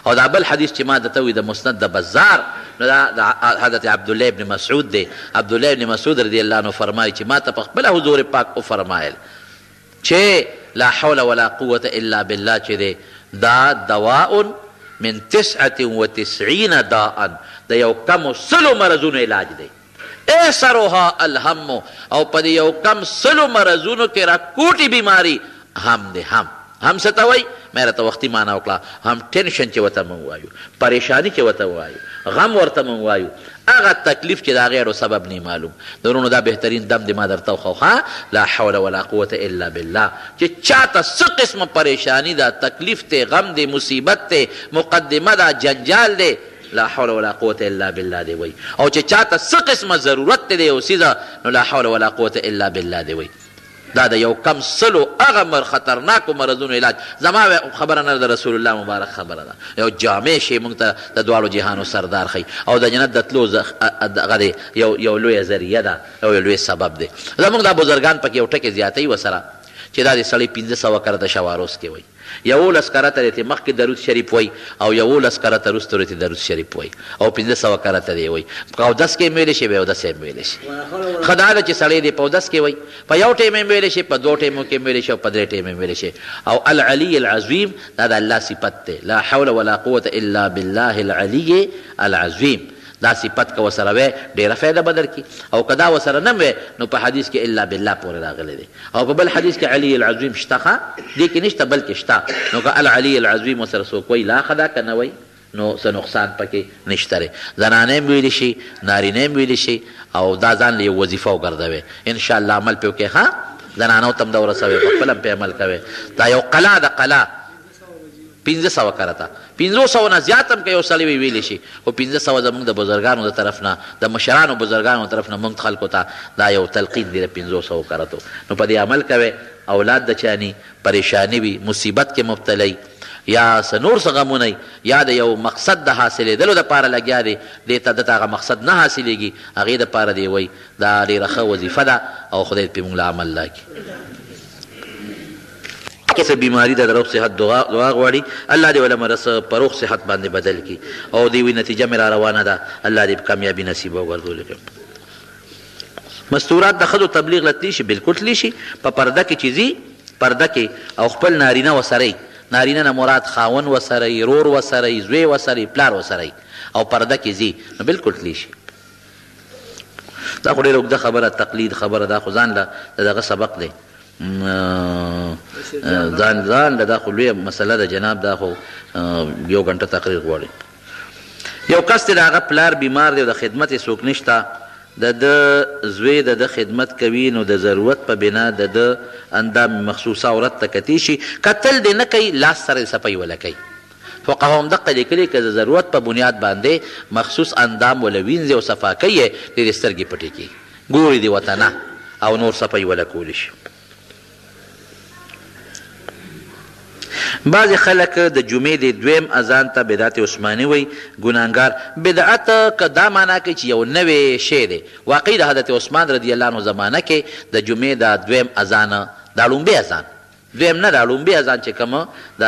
Speaker 2: او دا بل حدیث چې ما درته وی د مسند د بزار نو دا حضرت عبدالله ابن مسعود دی عبدالله ابن مسعود رضی الله عنه فرمایي چې ما ته په خپله حضور پاک وفرمایل چې لا حول ولا قوة الا بالله چې دی دا دواء من 99 داء د یو کمو سلو مرضونو علاج دی ایسرها الهم او په یو کم سلو مرضونو کې راکوټي بیماری هم دی هم څه ته وایي ما راته وختي معنا وکړه هم ټینشن چې ورته مونږ وایو پریشاني چې ورته وایو غم ورته مونږ وایو هغه تکلیف چې د هغې اړو سبب نه معلوم د وروڼو دا بهترین دم دی ما درته وښو لا حول ولا قوة الا بالله چې چاته څه قسمه پریشاني ده تکلیف دی غم دی مصیبت دی مقدمه ده جنجال دی لا حول ولا قوة الا بالله دی وی او چې چاته څه قسمه ضرورت دی یو څیزه نو لا حول ولا قوة الا بالله دی وی دا د یو کم سلو هغه خطرناکو مرضونو علاج زما خبره نه د رسول الله مبارک خبره ده یو جامع شی موږ ته د دواړو جهانو سردار ښیي او د جنت د تلو دغه دی یو لویه ذریعه ده او یو لوی سبب دی زموږ دا بزرګان پکې یو ټکې زیاتوي ورسره چې دا د سړی 1500 کرته شواروس کې وایي 11 کرته ریتې مخکې درود شریف وایي او 11 کرته وروسته ریتې درود شریف وایي او 1500 کرته دی وایي په اودس کې ویلی شي بیا اودس یې ویلی شي ښه دا ده چې سړی دی په اودس کې وایي په یو ټیم یې ویلی شي په 2 ټیمو کې ویلی شي او په 3 ټیم یې ویلی شي او العلی العظیم دا د الله صفت دی لا حول ولا قوة الا بالله العلی العظیم دا صفت که وسره وی ډېره فایده به درکړي او که دا وسره نه وی نو په حدیث کې الا بالله پورې راغلی دی او په بل حدیث کې علی العظیم شته ښه دې کې نشته بلکې شته نو که العلی العظیم وسره څوک وایي لا ښه ده که نه وایي نو څه نقصان پکې نشته دی زنانه هم ویلی شي نارینه هم ویلی شي او دا ځان له یو وظیفه وګرځوئ انشاءالله عمل پې وکړئ ښه زنانو ته هم دا ورسوئ په خپل هم پې عمل کوئ دا یو قلا ده قلا 1500 کرته 500 نه زیات هم که یو سړی ویلی شي خو 500 زموږ د بزرګانو د طرف نه د مشرانو بزرګانو طرف نه موږ خلکو ته دا یو تلقین دی د 500 کرتو نو په دې عمل کوئ اولاد د چانی پریشانی وي مصیبت کې مبتلی یا څه نور څه غمونه یا د یو مقصد د حاصلېدلو دپاره لګیا دی دې ته دته هغه مقصد نه حاصلېږي هغې دپاره دی وایي دا ډېره ښه وظیفه ده او خدای پې موږ له عمل راکړي کیسه بیماری ده د روغ صحت دعا غواړي الله دې وله مرس په روغ صحت باندې بدل کړي او دې وي نتیجه مې را روانه ده الله دې کامیابي نصیب وګرځولې کړي مستورات د ښځو تبلیغ له تلی شي بلکل تلی شي په پرده کې چې ځي پرده کې او خپل نارینه وسره نارینه نه مراد خاون وسره رور وسره زوی وسره پلار وسره او پرده کې ځي نو بلکل تلی شي دا خو ډېره اوږده خبره تقلید خبره دا خو ځان له دغه سبق دی ځان دا خو لویه مسله ده جناب دا خو 1 غنټه تقریر غواړي یو کس دی د هغه پلار بیمار دی او د خدمت یې څوک نشته د زوی د خدمت کوي نو د ضرورت په بنا د اندام مخصوصه عورت ته کتی شي کتل دی نه کوي لاس سره صفی وله کوي فقها هم دقه لیکلي که د ضرورت په بنیاد باندې مخصوص اندام وله وینځي او صفا کوي د سترګې پټې کړي ګوري دی ورته نه او نور صفی وله کولی شي بعضې خلک د جمعې د دویم اذان ته بدعت عثماني وایي ګناهګار. بدعت که دا معنا کوي چې یو نوی شی دی، واقعي د حضرت عثمان رضی الله عنه زمانه کې د جمعې دا دویم اذان، دا لومبی اذان، دویم نه دا لومبی اذان چې کوم د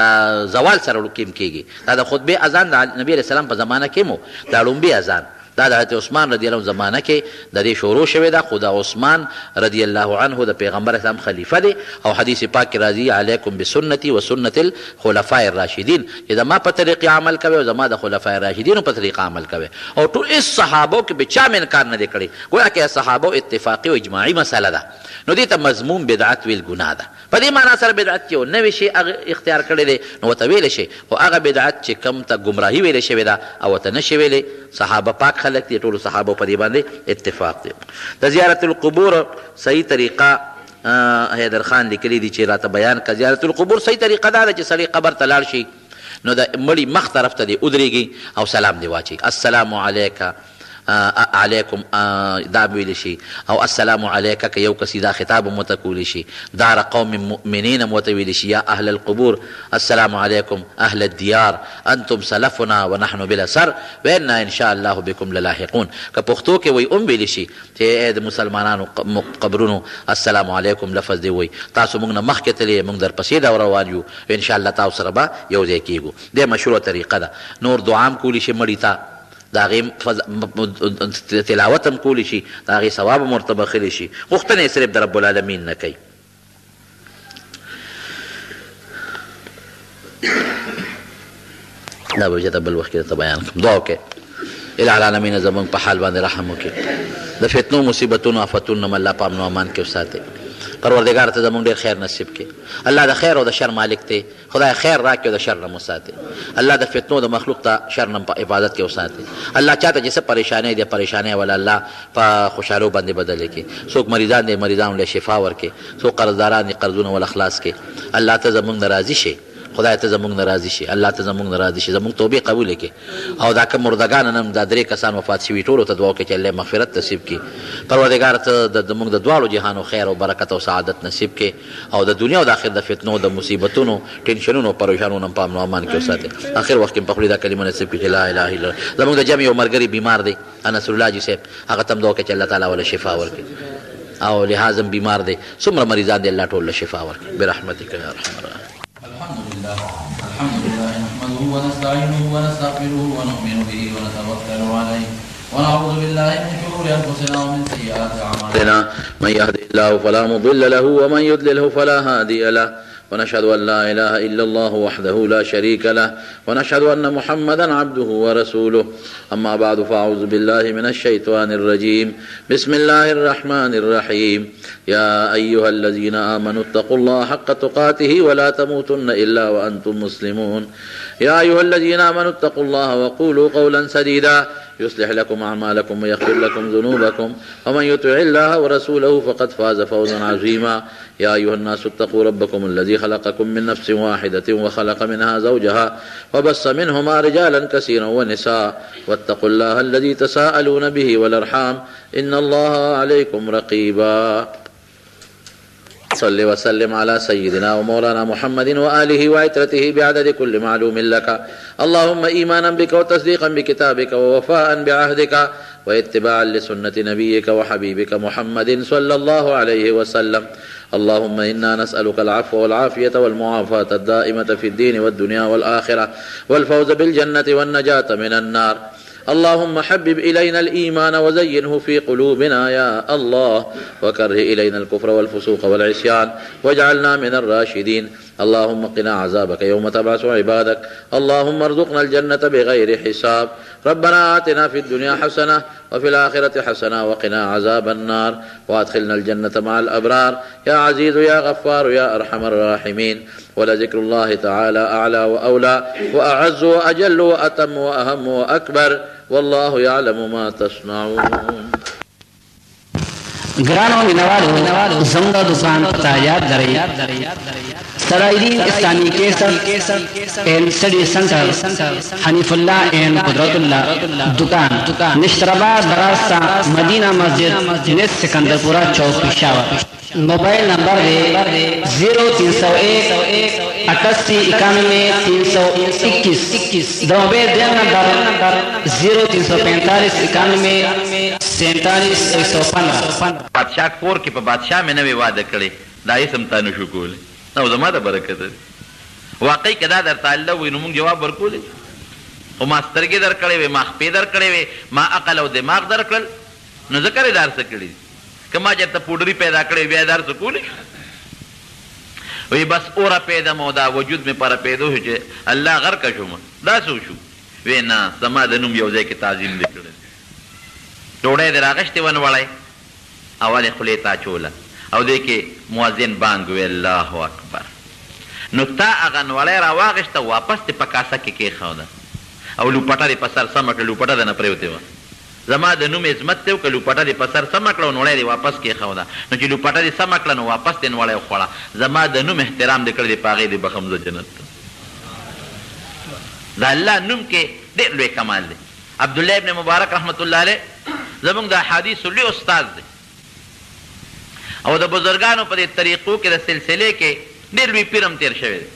Speaker 2: زوال سره وکیم کېږي، دا د خطبې اذان د نبي علیه السلام په زمانه کې مو دا لومبی اذان، دا د حضرت عثمان رضی الله عنه زمانه کې د دې شروع شوې ده. خو د عثمان رضی الله عنه د پیغمبر اسلام خلیفه دی او حدیث پاک کې راځي علیکم بسنتي و سنت الخلفاء الراشدین، چې زما په طریقې عمل کوئ او زما د خلفاء راشدینو په طریقه عمل کوئ. او ټول هېڅ صحابو کې به چا انکار نه دی کړی، ګویا کې صحابو اتفاقي او اجماعي مسله ده. نو دې ته مضمون بدعت ویل ګناه ده. په دې معنا سره بدعت چې یو نوی شی هغه اختیار کړی دی نو ورته ویلی شي، خو هغه بدعت چې کوم ته ګمراهي ویلې شوې ده او ورته نه شي ویلی. صحابه پاک خلک دي، ټولو صحابو په دې باندې اتفاق دی. د زیارت القبور صحیح طریقه حیدر خان لیکلی دي چې راته بیان کړه. زیارت القبور صحیح طریقه دا ده چې سړی قبر ته لاړ شي نو د مړي مخ طرف ته دی ودرېږي او سلام دی واچي، السلام علیکم علیکم دا ویلی شي، او السلام علیکه که یو کسی دا خطاب هم ورته کولی شي. دار قوم مؤمنین هم ورته ویلی شي، یا اهل القبور السلام علیکم اهل الدیار انتم سلفنا ونحن بالاثر وانا ان شاء الله بكم للاحقون. که پښتو کې وایي هم ویلی شي چې د مسلمانانو قبرونو السلام علیکم لفظ دی وایي، تاسو موږ نه مخکې تللی، موږ درپسې دا روان یو، ان شاء الله تاسو سره به یو ځای کېږو. دې مشروع طریقه ده. نور دعا هم کولی شي مړي ته، د هغې تلاوت هم کولی شي، د هغې ثواب هم ورته بخلی شي، غوښتنه یې صرف د رب العالمین نه کوي. دا به بیا بل وخت کې درته بیان کړم. دعا وکړئ العالمین زموږ په حال باندې رحم وکړي، د فتنو مصیبتونو آفتونو نه الله په امن و امان کې وساتئ. پروردګار ته زموږ ډېر خیر نصیب کړي. الله د خیر او د شر مالک دی، خدای خیر راکړي او د شر نه مو ساتي. الله د فتنو د مخلوق ته شر نه په حفاظت کې وساتي. الله چاته چې څه پریشانۍ دی پریشانۍ ولا الله په خوشحالو باندې بدلې کړي. څوک مریضان دی مریضانو له شفا ورکړي، څوک قرضداران دي قرضونه ول خلاص کړي. الله ته زموږ نه راضي شي، خدای ته زموږ نه راضي شي، الله ته زموږ نه راضي شي، زموږ توبې قبول کړي. او دا کوم مردگان هم دا 3 کسان وفات شوي ټولو ته دعا وکړي چې الله مغفرت نصیب کړي. پروردګار ته زموږ د دواړو جهانو خیر او برکت او سعادت نصیب کړي، او د دنیا او د آخرت د فتنو د مصیبتونو ټینشنونو او پریشانونو په امن و امان کې وساتي. آخر وخت کې په خپل دا کلمه نصیب کړي چې لا اله الا الله. زموږ د جمع یو ملګری بیمار دی انس الله جی صاحب، هغه ته هم دعا وکړي چې الله تعالی ولا شفا ورکړي، او لحاظم بیمار دی څومره مریضان دی الله ټول له شفا ورکړي برحمتک یا ارحم الراحمین.
Speaker 3: الحمد لله نحمده ونستعينه ونستغفره ونؤمن به ونتوكل عليه ونعوذ بالله من شرور انفسنا ومن سيئات اعمالنا
Speaker 2: من يهده الله فلا مضل له ومن يضلله فلا هادي له ونشهد أن لا إله إلا الله وحده لا شريك له ونشهد أن محمدا عبده ورسوله. أما بعد فأعوذ بالله من الشيطان الرجيم. بسم الله الرحمن الرحيم. يا أيها الذين آمنوا اتقوا الله حق تقاته ولا تموتن إلا وأنتم مسلمون. يا أيها الذين آمنوا اتقوا الله وقولوا قولا سديدا يصلح لكم أعمالكم ويغفر لكم ذنوبكم ومن يطع الله ورسوله فقد فاز فوزا عظيما. يا أيها الناس اتقوا ربكم الذي خلقكم من نفس واحدة وخلق منها زوجها وبث منهما رجالا كثيرا ونساء واتقوا الله الذي تساءلون به والأرحام إن الله عليكم رقيبا. صل وسلم على سيدنا ومولانا محمد وآله وعترته بعدد كل معلوم لك. اللهم إيمانا بك وتصديقا بكتابك ووفاء بعهدك واتباعا لسنة نبيك وحبيبك محمد صلى الله عليه وسلم. اللهم إنا نسألك العفو والعافية والمعافاة الدائمة في الدين والدنيا والآخرة والفوز بالجنة والنجاة من النار. اللهم حبب إلينا الإيمان وزينه في قلوبنا يا الله وكره إلينا الكفر والفسوق والعصيان واجعلنا من الراشدين. اللهم قنا عذابك يوم تبعث عبادك. اللهم ارزقنا الجنة بغير حساب. ربنا آتنا في الدنيا حسنة وفي الآخرة حسنة وقنا عذاب النار وادخلنا الجنة مع الأبرار يا عزيز يا غفار يا أرحم الراحمين. ولذكر الله تعالى أعلى وأولى وأعز وأجل وأتم وأهم وأكبر والله يعلم ما تصنعون.
Speaker 4: ګرانو مینوالو زموږ د دکان پته یاد لرئ سرایدین اسلامی کیسر اینڈ اسٹڈی سینٹر حنیف اللہ اینڈ قدرت اللہ دکان نشترآباد راستہ مدینہ مسجد نیز سکندرپورہ چوک پشاور موبائل نمبر ہے 0301 88 91 321 دوبے دین نمبر 0345 91 47 115
Speaker 2: بادشاہ کور کې په بادشاہ مې نوې واده کړې دا یې سم تا نشو کولی نو زما د برکت دی واقعي که دا درته الله ووایي نو موږ جواب ورکولی خو ما سترګې در کړې وې ما خپې در کړې وې ما عقل او دماغ در کړل نو ځکه یې دار څه کړي که ما چېرته پوډري پیدا کړې بیا یې دار څه کولی وی بس اوره پیدا مو دا وجود مې پره پیدا شو چې الله غرقه شوم دا څه وشو وی نه زما د نوم یو ځای کې تعظیم دې کړی ډوډۍ دې راغشتې ونوړی اول یې خولې ته اچوله او دې کې مؤذن بانګ وی الله اکبر نو تا هغه نوړی راواغېسته واپس دې په کاسه کې کېښوده او لوپټه دې په سر سمه کړه لوپټه دنه پرېوتې وه زما د نوم عظمت دی او که لوپټه دې په سر سمه کړه او نوړی دې واپس کېښوده نو چې لوپټه دې سمه کړه نو واپس دې نوړی وخوړه زما د نوم احترام دې کړی دی په هغې دې بخم زه جنت ته د الله نوم کې ډېر لوی کمال دی عبدالله ابن مبارک رحمت الله علیه زموږ د احادیثو لوی استاد دی او د بزرګانو په دې طریقو کې د سلسلې کې ډېر لوی پیر هم تېر شوی دی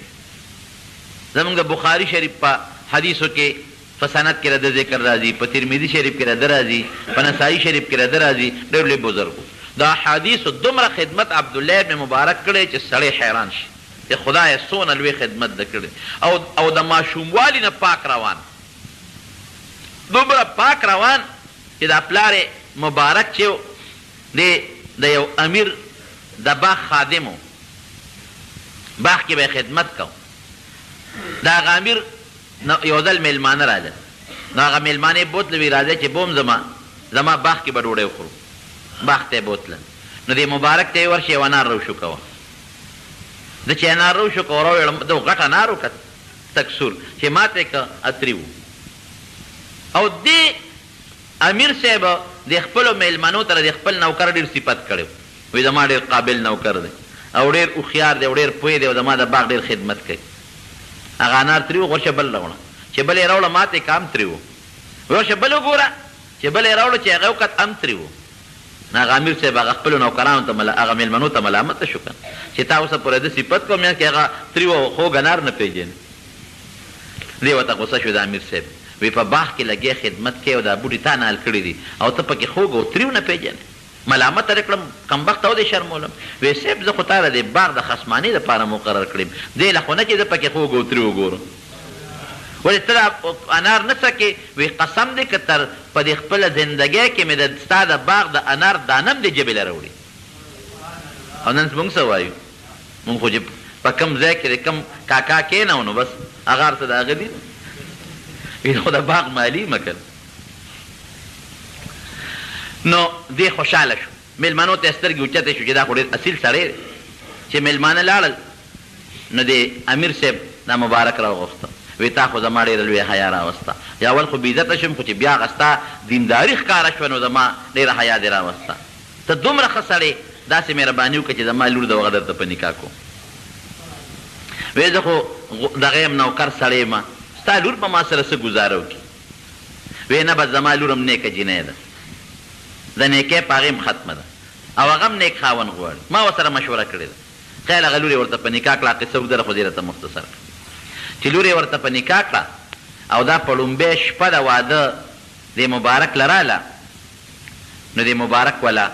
Speaker 2: زموږ د بخاري شریف په حدیثو کې په سند کې رده ذکر راځي په ترمذي شریف کې رده راځي په نسائی شریف کې رده راځي ډېر لوی بزرګ د احادیثو دومره خدمت عبدالله ابن مبارک کړی چې سړی حیران شي چې خدای څونه لوی خدمت ده کړی او د ماشوموالي نه پاک روان دومره پاک روان چې دا پلار مبارک چې د یو امیر د باغ خادم و باغ کې به خدمت کو د هغه امیر یو ځل میلمانه راځه نو هغه میلمانې بوتله وي راځئ چې بوم زما باغ کې به ډوډۍ وخورو باغ ته یې بوتله نو دې مبارک ته یې ورشي یو انار روشو کوه زه چې انار روشو کوه راوړم د غټ انار و که تک سور چې ما ته یې که اتري و او دې امیر صاحب د خپلو میلمنو ته د خپل نوکر ډېر صفت کړی وایي زما ډېر قابل نوکر دی او ډېر هوښیار دی او ډېر پوه دی او زما د باغ ډېر خدمت کوي هغه انار تري و ورشه بل راوړه چې بل یې راوړه ما ته یې کام تري و ورشه بل وګوره چې بل یې راوړه چې هغه وکت ام تري و نو هغه امیر صاحب هغه خپلو نوکرانو ته هغه میلمنو ته ملامته شو که چې تا اوسه پورې ده صفت کوم یعنې چې هغه تري و خوږ انار نه پېژنې دې ورته غوسه شو د امیر صاحب وی په باغ کې لګیا خدمت کوي او دا بوټي تا نال کړي دي او ته پکې خوږ او تریو نه پېژنې ملامت ترې کړم کمبخته او دې شرمولم وی صاحب زه خو تا له دې باغ د خصمانۍ دپاره مقرر کړیم دې له خو نه چې زه پکې خوږ او تریو وګورم ولې ته دا انار نه څکې وی قسم دی که تر په دې خپله زندګۍ کې مې د ستا د باغ د انار دانه هم دې ژبې له راوړي او نن موږ څه وایو موږ خو چې په کوم ځای کې د کوم کاکا کېنو نو بس هغه هر څه د هغه دي خو د باغ مالي مکل نو دې خوشحاله شو میلمنو ته سترګې اوچتې شو چې دا خو ډېر اصیل سړی دی چې میلمانه لاړل نو د امیر صاحب دا مبارک راوغوښته وی تا خو زما ډېره لویه حیا راوسته یا اول خو بېعزته شم خو چې بیا هغه ستا دینداري ښکاره شوه نو زما ډېره حیا دې راوسته ته دومره ښه سړی داسې مهرباني وکړه چې زما لور د هغه درته په نکاح کوم وی زه خو دغه یم نوکر سړی یم ستا لور به ما سره څه ګزاره وکړي وی نه بس زما لور هم نیکه جینۍ ده د نیکۍ په هغې هم ختمه ده او هغه هم نیک خاوند غواړي ما ورسره مشوره کړې ده خیال هغه لور یې ورته په نکاح کړه قصه اوږده ده خو دې راته مختصر کړه چې لور یې ورته په نکاح کړه او دا په لومبۍ شپه د واده د مبارک لراله نو د مبارک ولا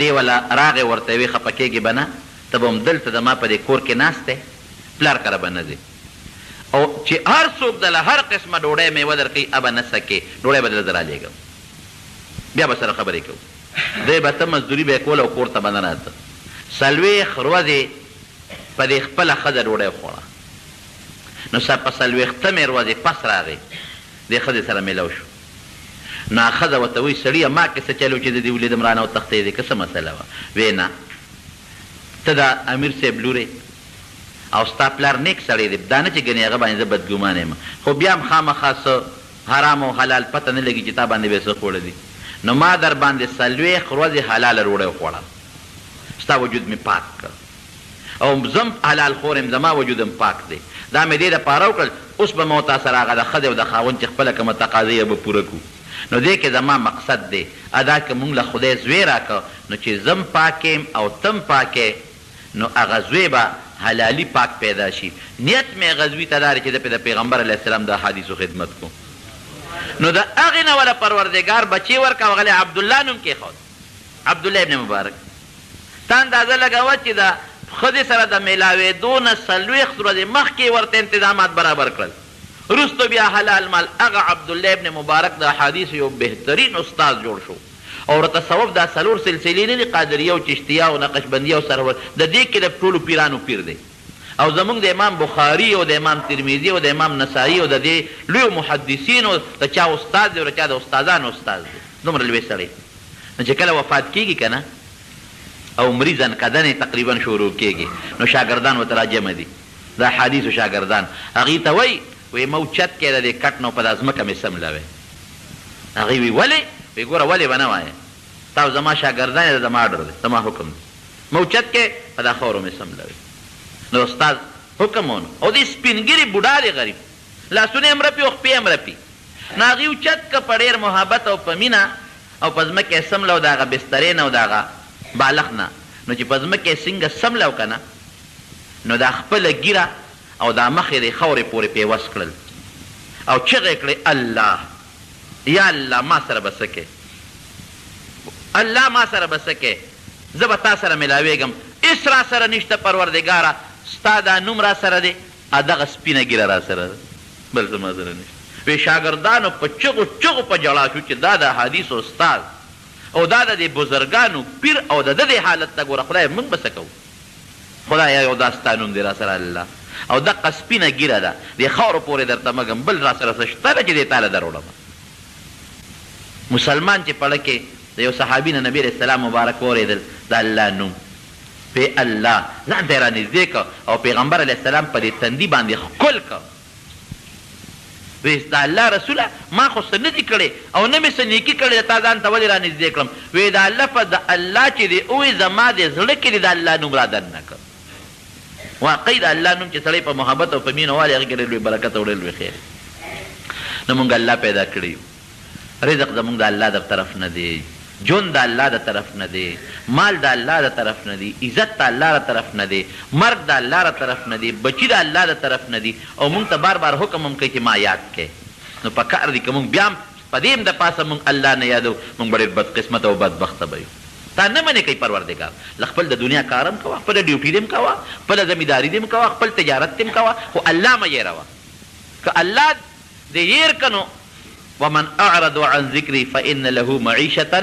Speaker 2: دې ولا راغې ورته وی خفه کېږي به نه ته به هم دلته زما په دې کور کې ناست دی پلار کره به نه ځې او چې هر څوک دله هر قسمه ډوډۍ میوه درکوي ابه نه سکې ډوډۍ به دله زه رالیږم بیا به سره خبرې کوو دی به ته مزدوري به یې کوله او کور ته به نه راته 40 ورځې په دې خپله ښځه ډوډۍ وخوړه نو په 40مې ورځې پس راغی دې ښځې سره میلاو شو نو هغه ښځه ورته وایي سړیه ما کې څه چلو چې د دې ولیدم رانه وتښتېدې که څه مسله وه وی نه ته د امیر صاحب لورې او ستا پلار نیک سړی دی دا نه چې ګنې هغه باندې زه بدګومانه یم خو بیا هم خامخا څه حرام او حلال پته نه لګي چې تا باندې به څه خوړه دي نو ما در باندې 40 ورځې حلاله روړی وخوړه ستا وجود مې پاک کړ او زم حلال خورم زما وجودم پاک دی دا مې دې دپاره وکړل اوس به مو تا سره هغه د ښځې او د خاوند چې خپله کومه تقاضی به پوره کړو نو دې کې زما مقصد دی ادا که مونږ له خدای زوی راکړه نو چې زم پاکیم او تم پاکې نو هغه زوی به حلالي پاک پیدا شي نیت مې غزوي ته دا دی چې د پیغمبر علیه السلام د احادیثو خدمت کو نو د هغې نه وله پروردګار بچی ورکړه هغه عبدالله نوم کېښود عبدالله ابن مبارک تا اندازه لګوه چې د ښځې سره د میلاوېدو نه 40 ورځې مخکې ورته انتظامات برابر کړل وروستو بیا حلال مال هغه عبدالله ابن مبارک د احادیثو یو بهترین استاد جوړ شو او ورته ثواب دا 4 سلسلې نه دي قادریه او چشتیه او نقشبندیه او سرور د دې کې د ټولو پیرانو پیر دی او زمونږ د امام بخاري او د امام ترمذي او د امام نسایي او د دې لویو محدثینو د چا استاد دی او د چا د استادانو استاد دی دومره لوی سړی نو چې کله وفات کېږي که نه او مریضن کدنې تقریبا شروع کېږي نو شاګردان ورته راجمع دي د احادیثو شاګردان هغې ته وایي وی مو چت کې د دې کټ نه په دا ځمکه مې سملوې هغې وی ولې وی ګوره ولې به نه وایې تا زما شاګردان یې زما اډر دی زما حکم دی مو چت کې په دا خاورو مې سملوې نو استاد حکم ونه او دې سپینګیري بوډا دی غریب لاسونه یې هم رپي او خپې هم رپي نو هغې اوچت که په ډېر محبت او په مینه او په ځمکه یې سملو د هغه بسترې نه او د هغه بالغ نه نو چې په ځمکه یې څنګه سملو که نه نو دا خپله ګیره او دا مخ یې د خاورې پورې پیوس کړل او چغې کړې الله یا الله ما سره به څه کې الله ما سره به څه کې زه به تا سره میلاوېږم هېڅ را سره نشته پروردګاره ستا دا نوم را سره دی دغه سپینه ګیره را سره ده بل څه ما سره نشته وی شاګردانو په چغو چغو په ژړا شو چې دا د حدیثو استاد او دا د دې بزرګانو پیر او د دې حالت ته ګوره خدای موږ به څه کوو خدایا یو دا ستا نوم دی را سره الله او دقه سپینه ګیره ده دې خاورو پورې درته مګم بل را سره څه شته ده چې دې تاله در وړم مسلمان چې پړه کې د یو صحابي نه نبي علیه السلام مبارک واورېدل د الله نوم پې الله ځان ته یې رانږدې که او پیغمبر علیه السلام په دې تندي باندې ښکل که وی د الله رسوله ما خو څه نه دي کړی او نه مې څه نیکي کړې تا ځان ته ولې رانږدې کړم وی دا لفظ د الله چې دی وی زما د زړه کې دی د الله نوم را دننه کړ واقعي د الله نوم چې سړی په محبت او په مینه والي هغې کې ډېر لوی برکت او ډېر لوی خیر نو مونږ الله پیدا کړي رزق زمونږ د الله د طرف نه دی ژوند د الله د طرف نه دی مال د الله د طرف نه دی عزت د الله د طرف نه دی مرګ د الله د طرف نه دی بچي د الله د طرف نه دی او مونږ ته بار بار حکم هم کوي چې ما یاد کړې نو په کار دی که مونږ بیا هم په دې هم د پاسه مونږ الله نه یادو مونږ به ډېر بدقسمت او بدبخته به یو تا نه منې کوي پروردګار له خپل د دنیا کار هم کوه خپله ډیوټي دې هم کوه خپله زمینداري دې هم کوه خپل تجارت دې هم کوه خو الله مه هېروه که الله دې هېر که نو ومن اعرض عن ذکري فان له معیشة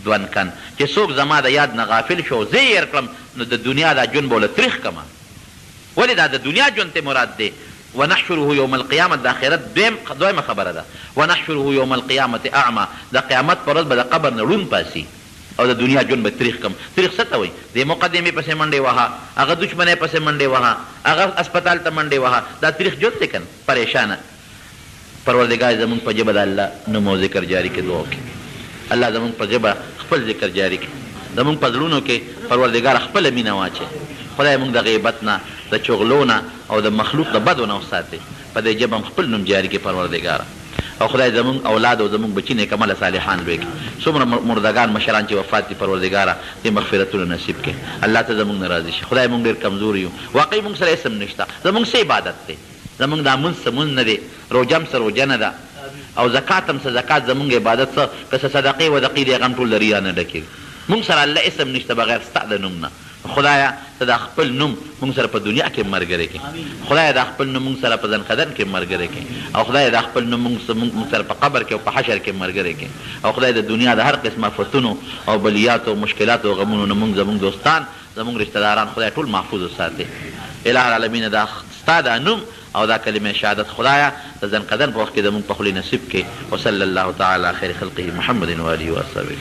Speaker 2: ضنکا چې څوک زما د یاد نه غافل شو زه یې هېر کړم نو د دنیا دا ژوند به له تریخ کړمه ولې دا د دنیا ژوند ته مراد دی ونحشره یوم القیامت د آخرت دویمه خبره ده ونحشره یوم القیامت اعمى د قیامت پر ورځ به د قبر نه ړوند پاسي او د دنیا ژوند به تریخ کم تریخ څه ته وایي دې مقدمې پسې منډې وهه هغه دشمنۍ پسې منډې وهه هغه اسپتال ته منډې وهه دا تریخ ژوند دی که نه پریشانه پروردګار زمونږ په ژبه د الله نوم او ذکر جاري کړي دعا وکړي الله زمونږ په ژبه خپل ذکر جاري کړي زمونږ په زړونو کې پروردګار خپله مینه واچوي خدای مونږ د غیبت نه د چغلو نه او د مخلوق د بدو نه وساتي په دې ژبه هم خپل نوم جاري کړي پروردګاره او خدای زمونږ اولاد او زمونږ بچي نیکمله صالحان لوی کړي څومره مردگان مشران چې وفات دي پروردګاره دې مغفرتونه نصیب کړي الله ته زمونږ نه راضي شي خدای مونږ ډېر کمزور یو واقعي مونږ سره اسم نشته زمونږ څه عبادت دی زمونږ دا مونځ څه مونځ نه دی روژه هم څه روژه نه ده او زکات هم څه زکات زمونږ عبادت څه که څه صدقې ودقې دی هغه هم ټول د ریا نه ډکېږي مونږ سره الله اسم نشته بغیر ستا د نوم نه خدایا ته دا خپل نوم مونږ سره په دنیا کې ملګری کړي خدایا دا خپل نوم مونږ سره په ځنخدن کې ملګری کړي او خدایا دا خپل نوم مونږ سره په قبر کې او په حشر کې ملګری کړي او خدای د دنیا د هر قسمه فتونو او بلیاتو او مشکلاتو او غمونو نه مونږ زمونږ دوستان زمونږ رشته داران خدای ټول محفوظ وساتي اله العالمین دا ستا دا نوم او دا کلمه شهادت خدایا د ځنقدن په وخت کې زمونږ په خولې نصیب کړي وصلی الله تعالی خیر خلقه محمد و آله و اصحابه